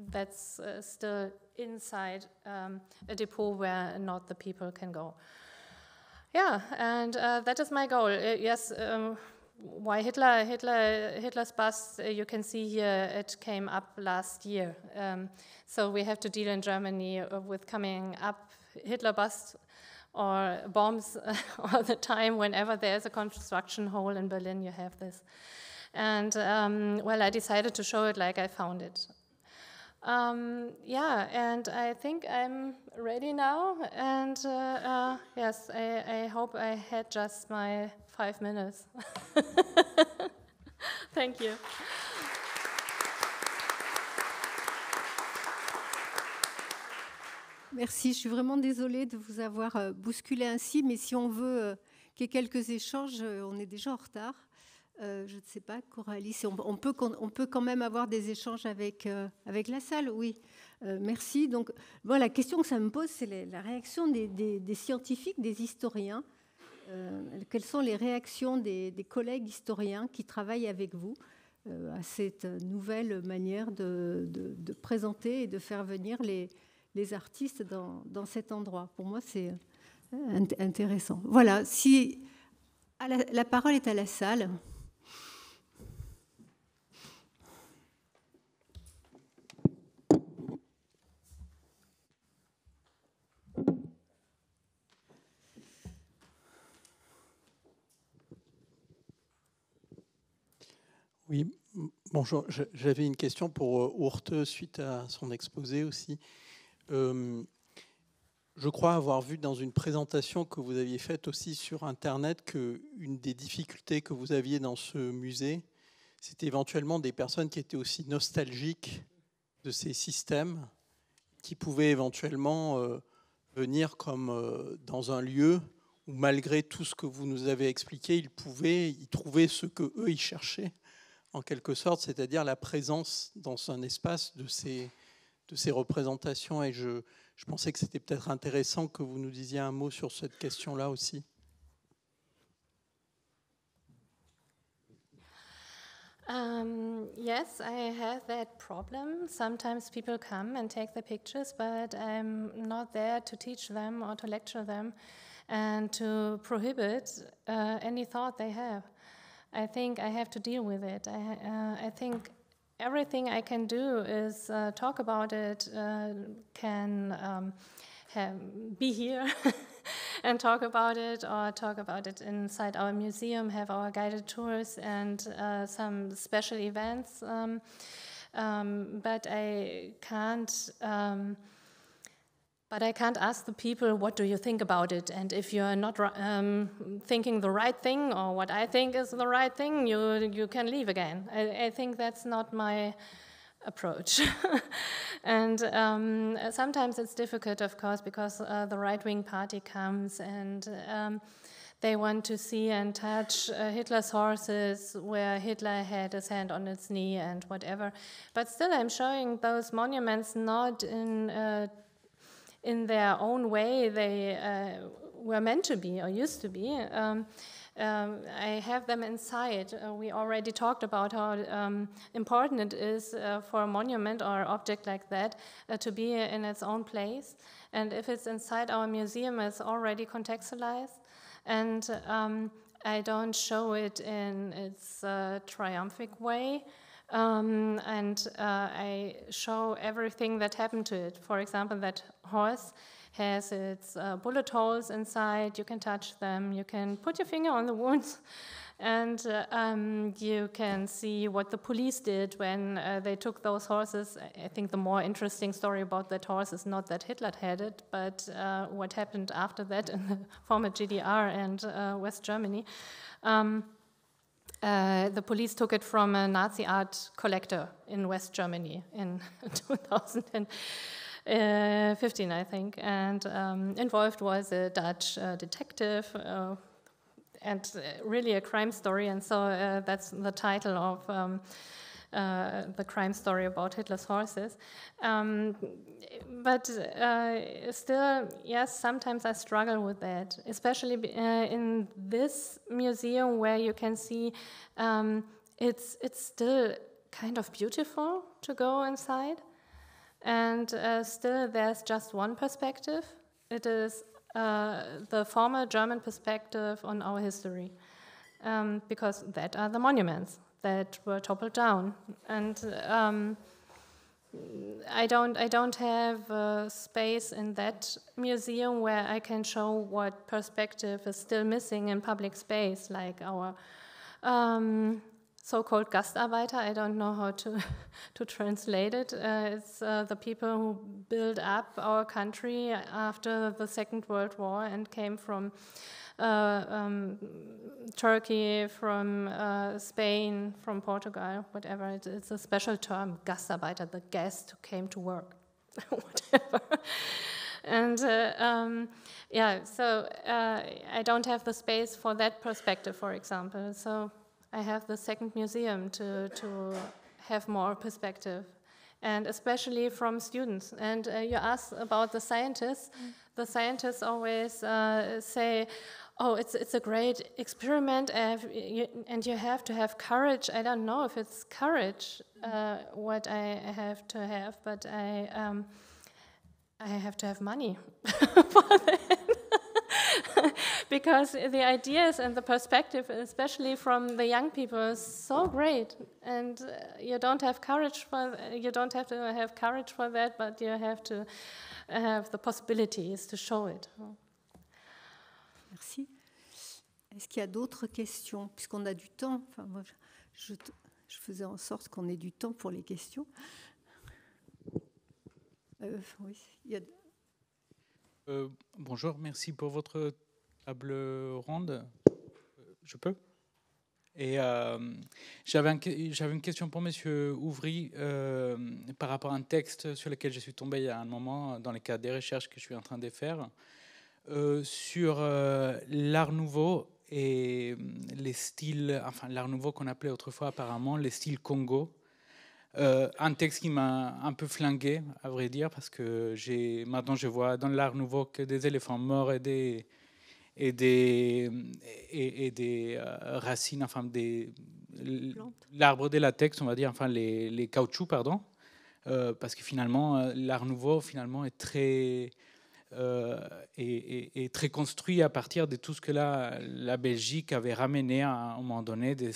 That's still inside a depot where not the people can go. Yeah, and that is my goal. Yes, why Hitler's bust, you can see here, it came up last year. So we have to deal in Germany with coming up Hitler bust or bombs all the time. Whenever there's a construction hole in Berlin, you have this. And well, I decided to show it like I found it. Yeah, and I think I'm ready now. And yes, I hope I had just my 5 minutes. Thank you. Merci, je suis vraiment désolée de vous avoir bousculé ainsi, mais si on veut qu'il y ait quelques échanges, on est déjà en retard. Je ne sais pas, Coralie, si on peut quand même avoir des échanges avec la salle, oui. Merci. Donc, bon, la question que ça me pose, c'est la réaction des scientifiques, des historiens. Quelles sont les réactions des collègues historiens qui travaillent avec vous à cette nouvelle manière de présenter et de faire venir les artistes dans cet endroit? Pour moi, c'est intéressant. Voilà, si la parole est à la salle. Oui, bonjour. J'avais une question pour Urte suite à son exposé aussi. Je crois avoir vu dans une présentation que vous aviez faite aussi sur Internet qu'une des difficultés que vous aviez dans ce musée, c'était éventuellement des personnes qui étaient aussi nostalgiques de ces systèmes, qui pouvaient éventuellement venir comme dans un lieu où, malgré tout ce que vous nous avez expliqué, ils pouvaient y trouver ce qu'eux, ils cherchaient, en quelque sorte, c'est-à-dire la présence dans un espace de ces représentations. Et je pensais que c'était peut-être intéressant que vous nous disiez un mot sur cette question-là aussi. Yes, I have that problem. Sometimes people come and take the pictures, but I'm not there to teach them or to lecture them and to prohibit any thought they have. I think I have to deal with it. I think everything I can do is talk about it, be here and talk about it, or talk about it inside our museum, have our guided tours and some special events. But I can't. But I can't ask the people, what do you think about it? And if you're not thinking the right thing, or what I think is the right thing, you can leave again. I think that's not my approach. And sometimes it's difficult, of course, because the right-wing party comes and they want to see and touch Hitler's horses where Hitler had his hand on its knee and whatever. But still, I'm showing those monuments not in their own way they were meant to be or used to be. I have them inside. We already talked about how important it is for a monument or object like that to be in its own place. And if it's inside our museum, it's already contextualized. And I don't show it in its triumphant way. And I show everything that happened to it. For example, that horse has its bullet holes inside. You can touch them. You can put your finger on the wounds. And you can see what the police did when they took those horses. I think the more interesting story about that horse is not that Hitler had it, but what happened after that in the former GDR and West Germany. The police took it from a Nazi art collector in West Germany in 2015, I think. And involved was a Dutch detective, and really a crime story. And so that's the title of the crime story about Hitler's horses. But still, yes, sometimes I struggle with that, especially in this museum where you can see it's still kind of beautiful to go inside. And still there's just one perspective. It is the former German perspective on our history, because that are the monuments that were toppled down. And I don't have a space in that museum where I can show what perspective is still missing in public space, like our so-called Gastarbeiter. I don't know how to translate it. It's the people who built up our country after the Second World War and came from Turkey, from Spain, from Portugal, whatever. It's a special term, Gastarbeiter, the guest who came to work, whatever. And yeah, so I don't have the space for that perspective, for example. So I have the second museum to have more perspective, and especially from students. And you asked about the scientists. The scientists always say, oh, it's a great experiment, and you have to have courage. I don't know if it's courage what I have to have, but I have to have money for that. Because the ideas and the perspective, especially from the young people, is so great, and you don't have courage for. You don't have to have courage for that, but you have to have the possibilities to show it. Merci. Est-ce qu'il y a d'autres questions, puisqu'on a du temps? Enfin, moi, je faisais en sorte qu'on ait du temps pour les questions. Oui, il y a... Bonjour, merci pour votre table ronde. Je peux? Et j'avais une question pour Monsieur Ouvry par rapport à un texte sur lequel je suis tombé il y a un moment dans le cadre des recherches que je suis en train de faire sur l'art nouveau et les styles, enfin l'art nouveau qu'on appelait autrefois apparemment les styles Congo. Un texte qui m'a un peu flingué, à vrai dire, parce que maintenant je vois dans l'art nouveau que des éléphants morts et des racines, enfin l'arbre de latex, on va dire, enfin les caoutchoucs, pardon, parce que finalement l'art nouveau finalement est très construit à partir de tout ce que la Belgique avait ramené à un moment donné, des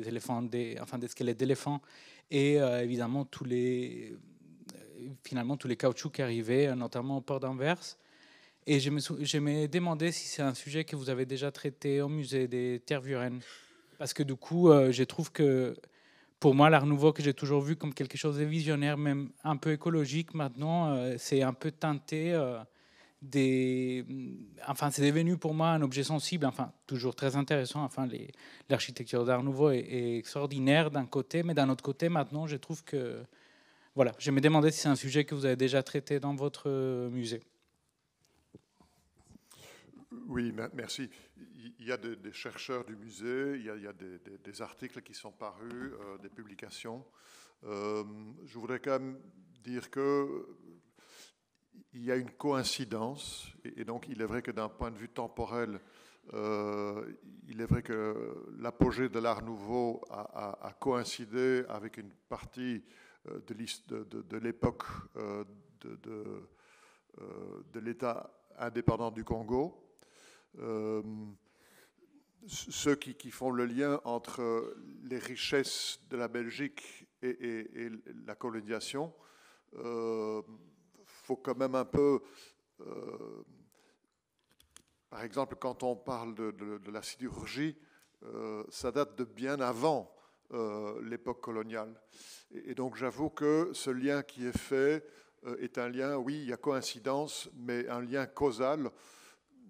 éléphants, des squelettes d'éléphants. Et évidemment, tous les caoutchoucs qui arrivaient, notamment au port d'Anvers. Et je me demandais si c'est un sujet que vous avez déjà traité au musée des Tervuren. Parce que du coup, je trouve que, pour moi, l'art nouveau que j'ai toujours vu comme quelque chose de visionnaire, même un peu écologique, maintenant, c'est un peu teinté enfin, c'est devenu pour moi un objet sensible, enfin, toujours très intéressant. Enfin, l'architecture d'art nouveau est extraordinaire d'un côté, mais d'un autre côté, maintenant, je trouve que... Voilà, je me demandais si c'est un sujet que vous avez déjà traité dans votre musée. Oui, merci. Il y a des chercheurs du musée, il y a des articles qui sont parus, des publications. Je voudrais quand même dire que il y a une coïncidence, et donc il est vrai que d'un point de vue temporel, il est vrai que l'apogée de l'Art Nouveau a coïncidé avec une partie de l'époque de l'État indépendant du Congo. Ceux qui font le lien entre les richesses de la Belgique et la colonisation, faut quand même un peu, par exemple, quand on parle de la sidérurgie, ça date de bien avant l'époque coloniale. Et donc j'avoue que ce lien qui est fait est un lien, oui, il y a coïncidence, mais un lien causal,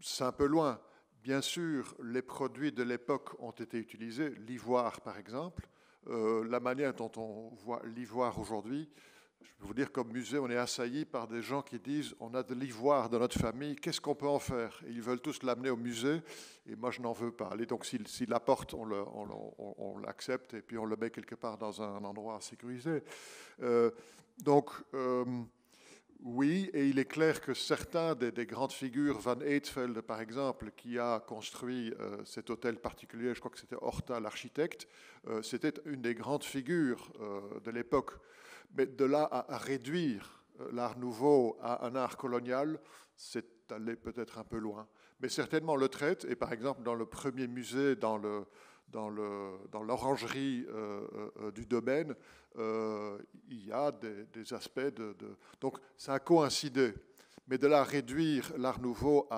c'est un peu loin. bien sûr, les produits de l'époque ont été utilisés, l'ivoire par exemple. La manière dont on voit l'ivoire aujourd'hui, je peux vous dire qu'au musée, on est assailli par des gens qui disent « on a de l'ivoire dans notre famille, qu'est-ce qu'on peut en faire ?» Et ils veulent tous l'amener au musée, et moi je n'en veux pas. Et donc s'ils l'apportent, on l'accepte, et puis on le met quelque part dans un endroit sécurisé. Oui, et il est clair que certains des grandes figures, Van Eidsvelde par exemple, qui a construit cet hôtel particulier, je crois que c'était Horta l'architecte, c'était une des grandes figures de l'époque. Mais de là à réduire l'art nouveau à un art colonial, c'est aller peut-être un peu loin. Mais certainement le traite, et par exemple dans le premier musée, dans l'orangerie du domaine, il y a des aspects donc ça a coïncidé. Mais de là à réduire l'art nouveau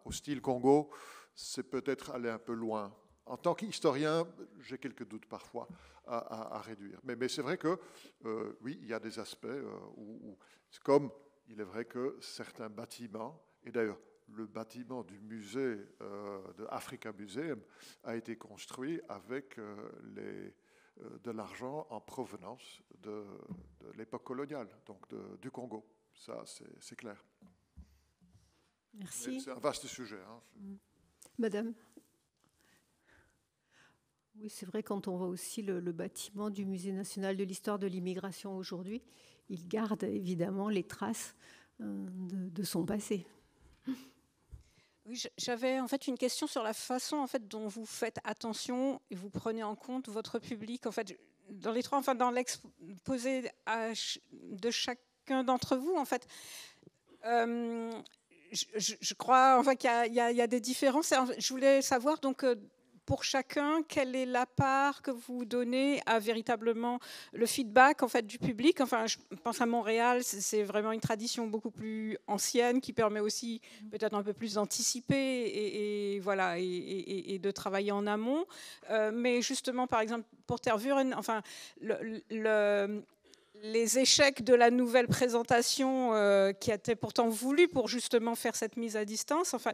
au style Congo, c'est peut-être aller un peu loin. En tant qu'historien, j'ai quelques doutes parfois à réduire. Mais c'est vrai que, oui, il y a des aspects où c'est comme, il est vrai que certains bâtiments, et d'ailleurs, le bâtiment du musée de Africa Museum a été construit avec de l'argent en provenance de l'époque coloniale, donc du Congo. Ça, c'est clair. Merci. C'est un vaste sujet. Hein. Madame ? Oui, c'est vrai, quand on voit aussi le bâtiment du Musée national de l'histoire de l'immigration aujourd'hui, il garde évidemment les traces de son passé. Oui, j'avais en fait une question sur la façon en fait dont vous faites attention et vous prenez en compte votre public. En fait, dans les trois, enfin dans l'exposé de chacun d'entre vous, en fait, je crois enfin qu'il y a des différences. Je voulais savoir donc. Pour chacun, quelle est la part que vous donnez à véritablement le feedback en fait, du public? Enfin, je pense à Montréal, c'est vraiment une tradition beaucoup plus ancienne qui permet aussi peut-être un peu plus d'anticiper et voilà, et de travailler en amont. Mais justement, par exemple, pour Tervuren, enfin, les échecs de la nouvelle présentation qui était pourtant voulue pour justement faire cette mise à distance, enfin,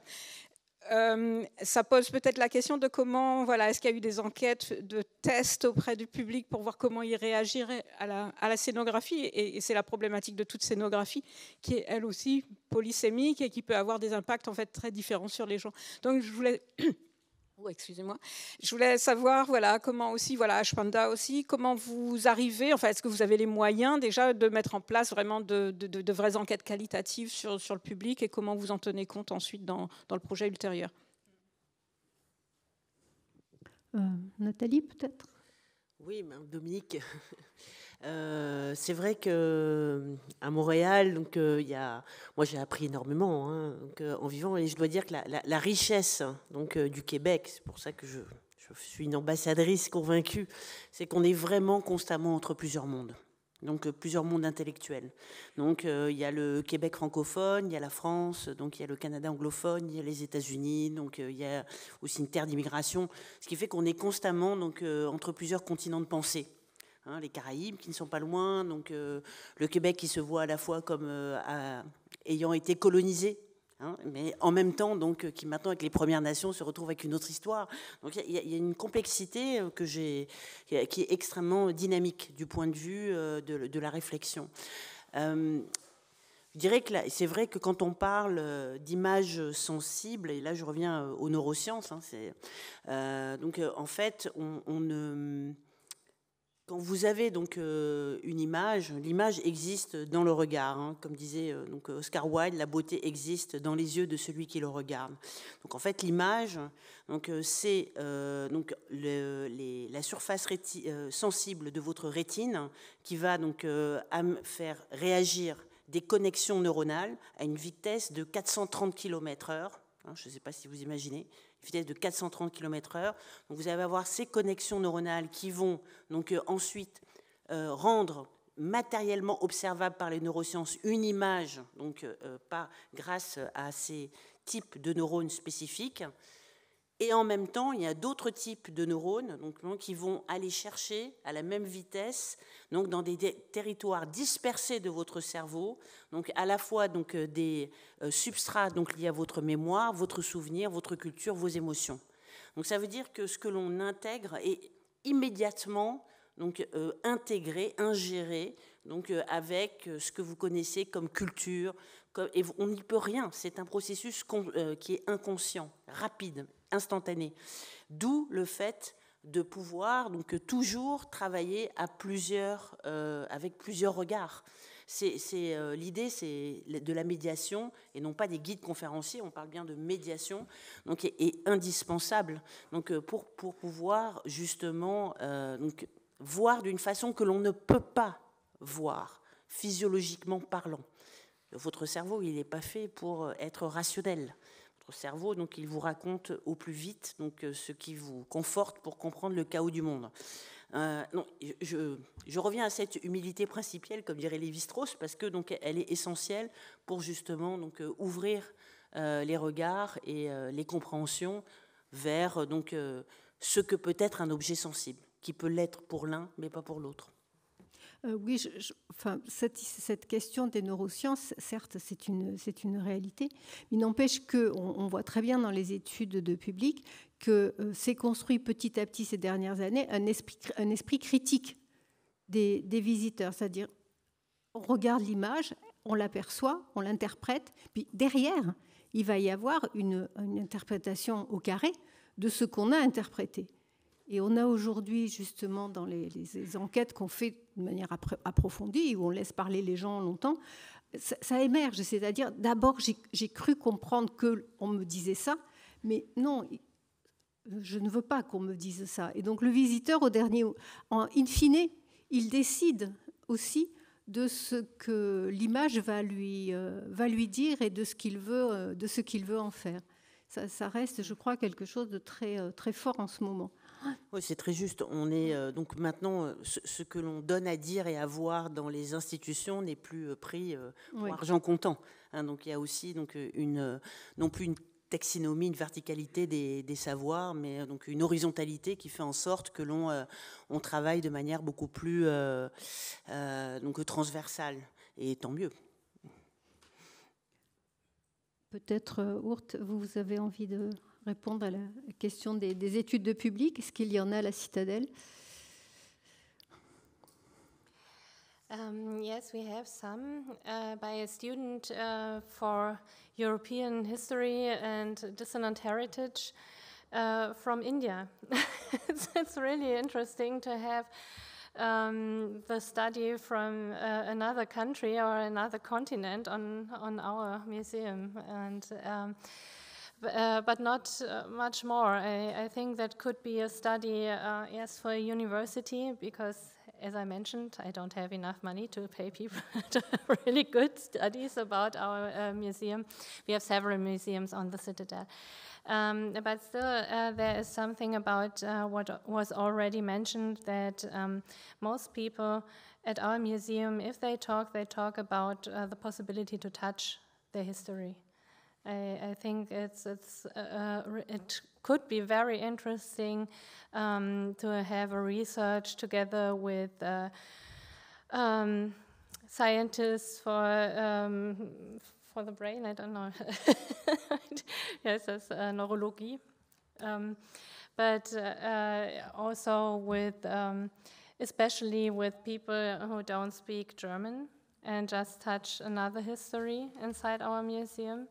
ça pose peut-être la question de comment, voilà, est-ce qu'il y a eu des enquêtes de tests auprès du public pour voir comment il réagirait à la scénographie, et c'est la problématique de toute scénographie qui est elle aussi polysémique et qui peut avoir des impacts en fait très différents sur les gens. Donc je voulais excusez-moi. Je voulais savoir, voilà, comment aussi, voilà, à Spandau aussi, comment vous arrivez, enfin, est-ce que vous avez les moyens déjà de mettre en place vraiment de vraies enquêtes qualitatives sur le public et comment vous en tenez compte ensuite dans le projet ultérieur? Nathalie, peut-être? Oui, Dominique. C'est vrai qu'à Montréal, donc, moi j'ai appris énormément donc, en vivant, et je dois dire que la richesse donc, du Québec, c'est pour ça que je suis une ambassadrice convaincue, c'est qu'on est vraiment constamment entre plusieurs mondes, donc plusieurs mondes intellectuels. Donc il y a le Québec francophone, il y a la France, donc il y a le Canada anglophone, il y a les États-Unis, donc il y a aussi une terre d'immigration, ce qui fait qu'on est constamment donc, entre plusieurs continents de pensée. Les Caraïbes qui ne sont pas loin, donc le Québec qui se voit à la fois comme ayant été colonisé, mais en même temps donc qui maintenant avec les Premières Nations se retrouve avec une autre histoire. Donc il y a une complexité qui est extrêmement dynamique du point de vue de la réflexion. Je dirais que c'est vrai que quand on parle d'images sensibles, et là je reviens aux neurosciences, donc en fait quand vous avez donc une image, l'image existe dans le regard. Comme disait donc Oscar Wilde, la beauté existe dans les yeux de celui qui le regarde. Donc en fait, l'image, c'est donc la surface sensible de votre rétine qui va donc faire réagir des connexions neuronales à une vitesse de 430 km/h. Je ne sais pas si vous imaginez. Vitesse de 430 km/h. Donc vous allez avoir ces connexions neuronales qui vont donc ensuite rendre matériellement observable par les neurosciences une image, donc grâce à ces types de neurones spécifiques. Et en même temps, il y a d'autres types de neurones donc, qui vont aller chercher à la même vitesse donc, dans des territoires dispersés de votre cerveau, donc à la fois donc, des substrats donc, liés à votre mémoire, votre souvenir, votre culture, vos émotions. Donc ça veut dire que ce que l'on intègre est immédiatement donc, intégré, ingéré donc, avec ce que vous connaissez comme culture. Et on n'y peut rien, c'est un processus qui est inconscient, rapide, instantané. D'où le fait de pouvoir donc, toujours travailler à avec plusieurs regards. L'idée, c'est de la médiation et non pas des guides conférenciers. On parle bien de médiation, donc est indispensable donc, pour pouvoir justement donc, voir d'une façon que l'on ne peut pas voir, physiologiquement parlant. Votre cerveau, il n'est pas fait pour être rationnel. Votre cerveau, donc, il vous raconte au plus vite donc, ce qui vous conforte pour comprendre le chaos du monde. Non, je reviens à cette humilité principielle, comme dirait Lévi-Strauss, parce que donc, elle est essentielle pour justement donc, ouvrir les regards et les compréhensions vers donc, ce que peut être un objet sensible, qui peut l'être pour l'un, mais pas pour l'autre. Oui, cette question des neurosciences, certes, c'est une réalité, mais il n'empêche qu'on voit très bien dans les études de public que s'est construit petit à petit ces dernières années un esprit critique des visiteurs, c'est-à-dire on regarde l'image, on l'aperçoit, on l'interprète, puis derrière, il va y avoir une interprétation au carré de ce qu'on a interprété. Et on a aujourd'hui, justement, dans les enquêtes qu'on fait de manière approfondie, où on laisse parler les gens longtemps, ça émerge. C'est-à-dire, d'abord, j'ai cru comprendre qu'on me disait ça, mais non, je ne veux pas qu'on me dise ça. Et donc, le visiteur, in fine, il décide aussi de ce que l'image va lui dire et de ce qu'il veut en faire. Ça reste, je crois, quelque chose de très, très fort en ce moment. Oui, c'est très juste. On est donc maintenant ce que l'on donne à dire et à voir dans les institutions n'est plus pris pour argent comptant. Hein, donc il y a aussi donc non plus une taxinomie, une verticalité des savoirs, mais donc une horizontalité qui fait en sorte que on travaille de manière beaucoup plus donc transversale. Et tant mieux. Peut-être, Ourt, vous avez envie de répondre à la question des études de public. Est-ce qu'il y en a à la Citadelle? Yes, we have some by a student for European history and dissonant heritage from India. It's really interesting to have the study from another country or another continent on our museum, and but not much more. I think that could be a study, yes, for a university, because, as I mentioned, I don't have enough money to pay people to have really good studies about our museum. We have several museums on the Citadel. But still, there is something about what was already mentioned, that most people at our museum, if they talk about the possibility to touch their history. I think it could be very interesting to have a research together with scientists for the brain, I don't know. Yes, as neurology. But also with, especially with people who don't speak German and just touch another history inside our museum.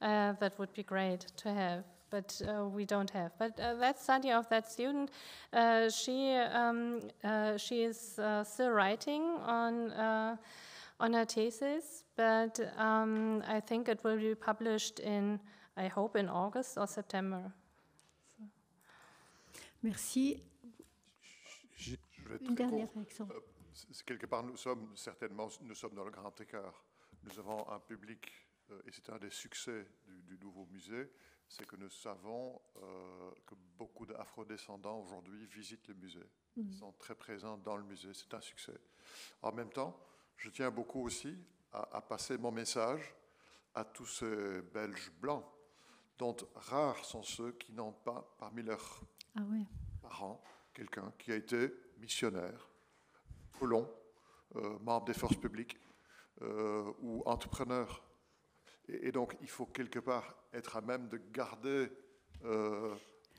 That would be great to have, but we don't have. But that study of that student, she is still writing on her thesis, but I think it will be published I hope in August or September. So. Merci. Une dernière réaction. Quelque part, nous sommes dans le grand écart. Nous avons un public, et c'est un des succès du nouveau musée, c'est que nous savons que beaucoup d'afro-descendants aujourd'hui visitent le musée. Ils sont très présents dans le musée, c'est un succès. En même temps, je tiens beaucoup aussi à passer mon message à tous ces Belges blancs dont rares sont ceux qui n'ont pas parmi leurs parents quelqu'un qui a été missionnaire, colon, membre des forces publiques ou entrepreneur. Et donc, il faut quelque part être à même de garder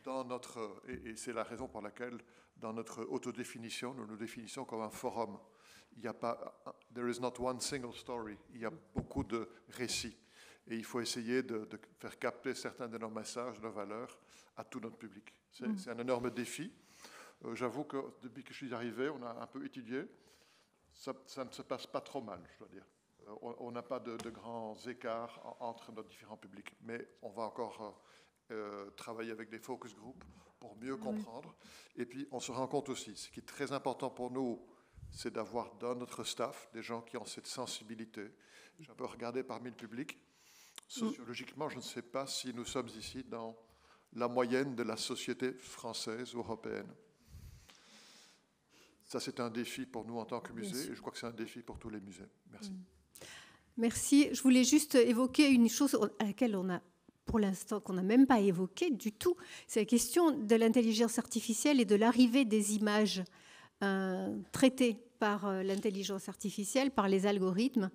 dans notre... Et c'est la raison pour laquelle, dans notre autodéfinition, nous nous définissons comme un forum. Il n'y a pas... There is not one single story. Il y a beaucoup de récits. Et il faut essayer de faire capter certains de nos messages, de nos valeurs, à tout notre public. C'est un énorme défi. J'avoue que depuis que je suis arrivé, on a un peu étudié. Ça ne se passe pas trop mal, je dois dire. On n'a pas de grands écarts entre nos différents publics, mais on va encore travailler avec des focus groups pour mieux comprendre. Et puis, on se rend compte aussi, ce qui est très important pour nous, c'est d'avoir dans notre staff des gens qui ont cette sensibilité. J'ai un peu regardé parmi le public. Sociologiquement, je ne sais pas si nous sommes ici dans la moyenne de la société française ou européenne. Ça, c'est un défi pour nous en tant que musée, et je crois que c'est un défi pour tous les musées. Merci. Merci. Je voulais juste évoquer une chose à laquelle on a, pour l'instant, qu'on n'a même pas évoqué du tout. C'est la question de l'intelligence artificielle et de l'arrivée des images traitées par l'intelligence artificielle, par les algorithmes,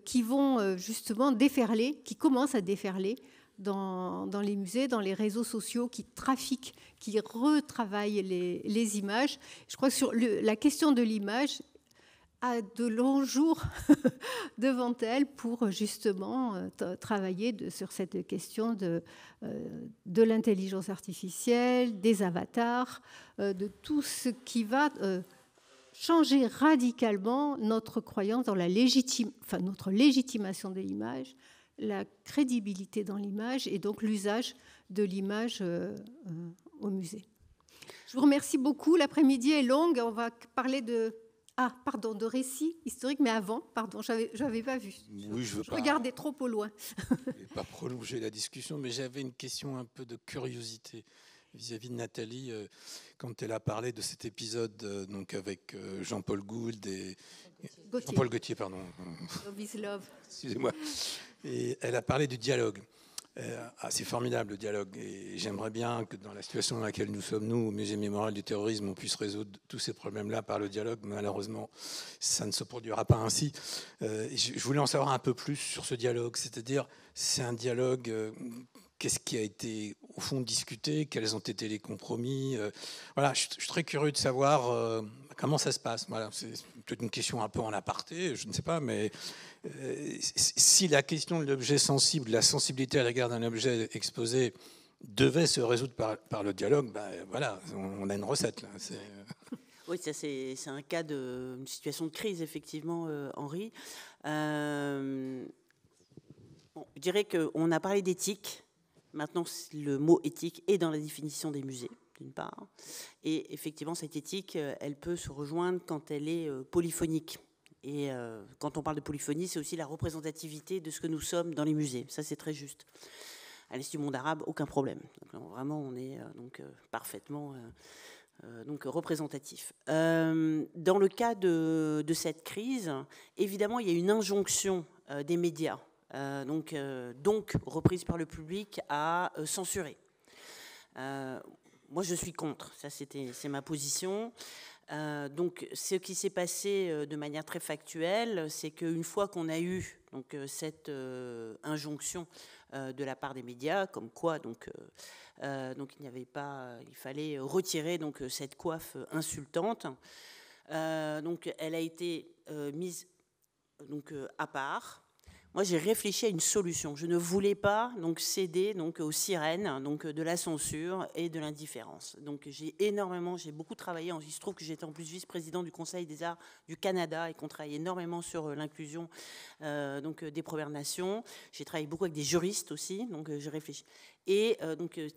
qui vont justement déferler, qui commencent à déferler dans les musées, dans les réseaux sociaux, qui trafiquent, qui retravaillent les images. Je crois que sur la question de l'image a de longs jours devant elle pour justement travailler sur cette question de l'intelligence artificielle, des avatars, de tout ce qui va changer radicalement notre croyance dans notre légitimation de l'image, la crédibilité dans l'image et donc l'usage de l'image au musée. Je vous remercie beaucoup. L'après-midi est longue. On va parler de récits historiques, mais avant, j'avais pas vu. Oui, je regardais trop au loin. Je ne vais pas prolonger la discussion, mais j'avais une question un peu de curiosité vis-à-vis de Nathalie, quand elle a parlé de cet épisode donc avec Jean-Paul Gould et Jean-Paul Gaultier, pardon. Love is love. Excusez-moi. Et elle a parlé du dialogue. C'est formidable le dialogue, et j'aimerais bien que dans la situation dans laquelle nous sommes, nous, au Musée mémorial du terrorisme, on puisse résoudre tous ces problèmes-là par le dialogue. Malheureusement, ça ne se produira pas ainsi. Je voulais en savoir un peu plus sur ce dialogue, c'est-à-dire, c'est un dialogue, qu'est-ce qui a été au fond discuté, quels ont été les compromis. Voilà, je suis très curieux de savoir comment ça se passe. Voilà, c'est peut-être une question un peu en aparté, je ne sais pas, mais si la question de l'objet sensible, la sensibilité à l'égard d'un objet exposé devait se résoudre par le dialogue, ben voilà, on a une recette là. Oui, ça c'est un cas d'une situation de crise, effectivement, Henri. Bon, je dirais qu'on a parlé d'éthique. Maintenant, le mot éthique est dans la définition des musées, d'une part. Et effectivement, cette éthique, elle peut se rejoindre quand elle est polyphonique. Et quand on parle de polyphonie, c'est aussi la représentativité de ce que nous sommes dans les musées. Ça, c'est très juste. À l'Institut du monde arabe, aucun problème. Donc, vraiment, on est parfaitement représentatif. Dans le cas de cette crise, évidemment, il y a une injonction des médias, donc reprise par le public, à censurer. Moi, je suis contre. Ça, c'est ma position. Donc, ce qui s'est passé de manière très factuelle, c'est qu'une fois qu'on a eu cette injonction de la part des médias, comme quoi il fallait retirer cette coiffe insultante. Donc, elle a été mise à part. Moi, j'ai réfléchi à une solution. Je ne voulais pas céder aux sirènes de la censure et de l'indifférence. Donc, j'ai beaucoup travaillé. Il se trouve que j'étais en plus vice-président du Conseil des arts du Canada et qu'on travaille énormément sur l'inclusion des Premières Nations. J'ai travaillé beaucoup avec des juristes aussi, donc j'ai réfléchi. Et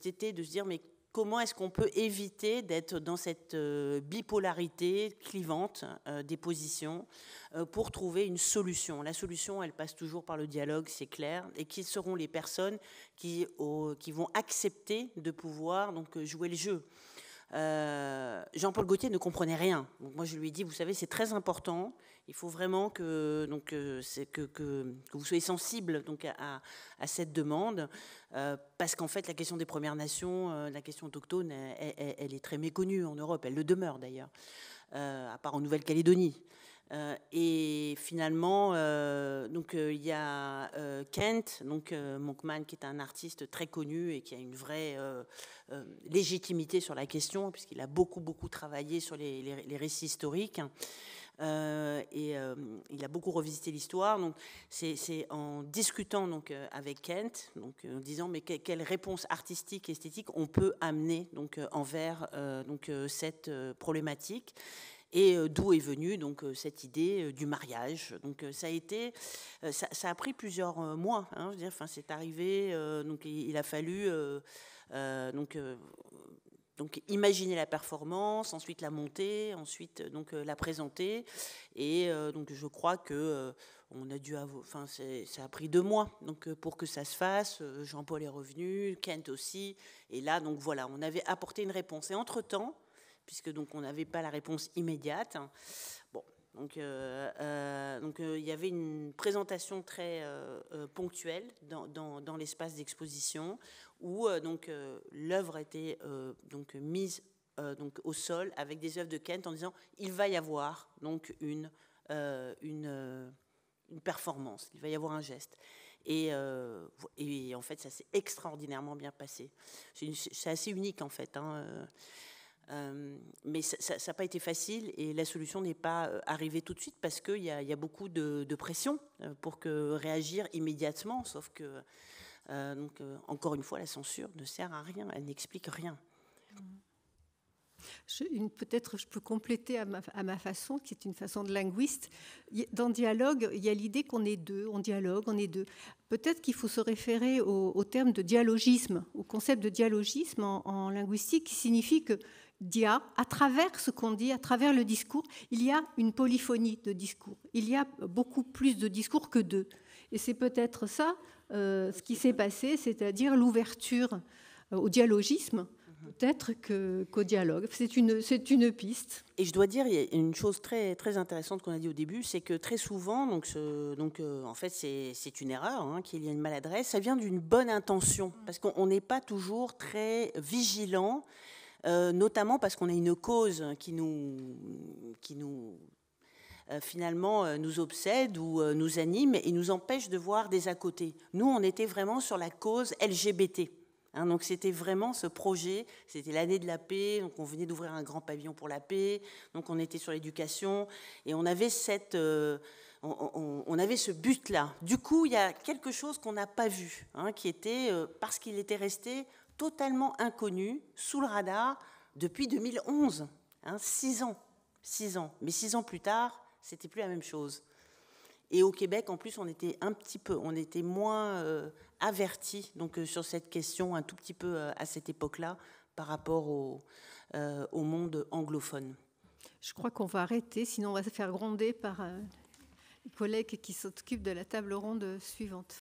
c'était de se dire, mais comment est-ce qu'on peut éviter d'être dans cette bipolarité clivante des positions pour trouver une solution? La solution, elle passe toujours par le dialogue, c'est clair. Et qui seront les personnes qui vont accepter de pouvoir jouer le jeu? Jean-Paul Gaultier ne comprenait rien. Donc moi, je lui ai dit, vous savez, c'est très important. Il faut vraiment que vous soyez sensible donc, à cette demande, parce qu'en fait, la question des Premières Nations, la question autochtone, elle est très méconnue en Europe. Elle le demeure, d'ailleurs, à part en Nouvelle-Calédonie. Et finalement, il y a Kent, Monkman, qui est un artiste très connu et qui a une vraie légitimité sur la question, puisqu'il a beaucoup travaillé sur les récits historiques. Il a beaucoup revisité l'histoire. Donc, c'est en discutant avec Kent, en disant mais quelle réponse artistique et esthétique on peut amener envers cette problématique. Et d'où est venue cette idée du mariage. Donc ça a pris plusieurs mois. Je veux dire, c'est arrivé. Il a fallu imaginer la performance, ensuite la monter, ensuite la présenter. Et je crois que on a dû ça a pris 2 mois pour que ça se fasse. Jean-Paul est revenu, Kent aussi. Et là voilà, on avait apporté une réponse. Et entre-temps, puisque on n'avait pas la réponse immédiate. Bon, il y avait une présentation très ponctuelle dans l'espace d'exposition où l'œuvre était mise au sol avec des œuvres de Kent en disant il va y avoir une performance, il va y avoir un geste. Et en fait, ça s'est extraordinairement bien passé. C'est assez unique en fait. Mais ça n'a pas été facile et la solution n'est pas arrivée tout de suite parce qu'il y a beaucoup de pression pour réagir immédiatement, sauf que, encore une fois, la censure ne sert à rien, elle n'explique rien. Peut-être je peux compléter à ma façon, qui est une façon de linguiste. Dans dialogue, il y a l'idée qu'on est deux, on dialogue, on est deux. Peut-être qu'il faut se référer au terme de dialogisme, au concept de dialogisme en linguistique, qui signifie que à travers ce qu'on dit, à travers le discours, il y a une polyphonie de discours. Il y a beaucoup plus de discours que deux. Et c'est peut-être ça ce qui s'est passé, c'est-à-dire l'ouverture au dialogisme, peut-être qu'au dialogue. C'est une piste. Et je dois dire, il y a une chose très, très intéressante qu'on a dit au début, c'est que très souvent, en fait, c'est une erreur, qu'il y a une maladresse, ça vient d'une bonne intention, parce qu'on n'est pas toujours très vigilant, notamment parce qu'on a une cause qui nous finalement nous obsède ou nous anime et nous empêche de voir des à côté. Nous, on était vraiment sur la cause LGBT. Donc c'était vraiment ce projet, c'était l'année de la paix, donc on venait d'ouvrir un grand pavillon pour la paix, donc on était sur l'éducation et on avait on avait ce but-là. Du coup, il y a quelque chose qu'on n'a pas vu, qui était, parce qu'il était resté totalement inconnu, sous le radar, depuis 2011, 6 ans. Mais 6 ans plus tard, c'était plus la même chose. Et au Québec, en plus, on était moins avertis sur cette question un tout petit peu à cette époque-là par rapport au monde anglophone. Je crois qu'on va arrêter, sinon on va se faire gronder par les collègues qui s'occupent de la table ronde suivante.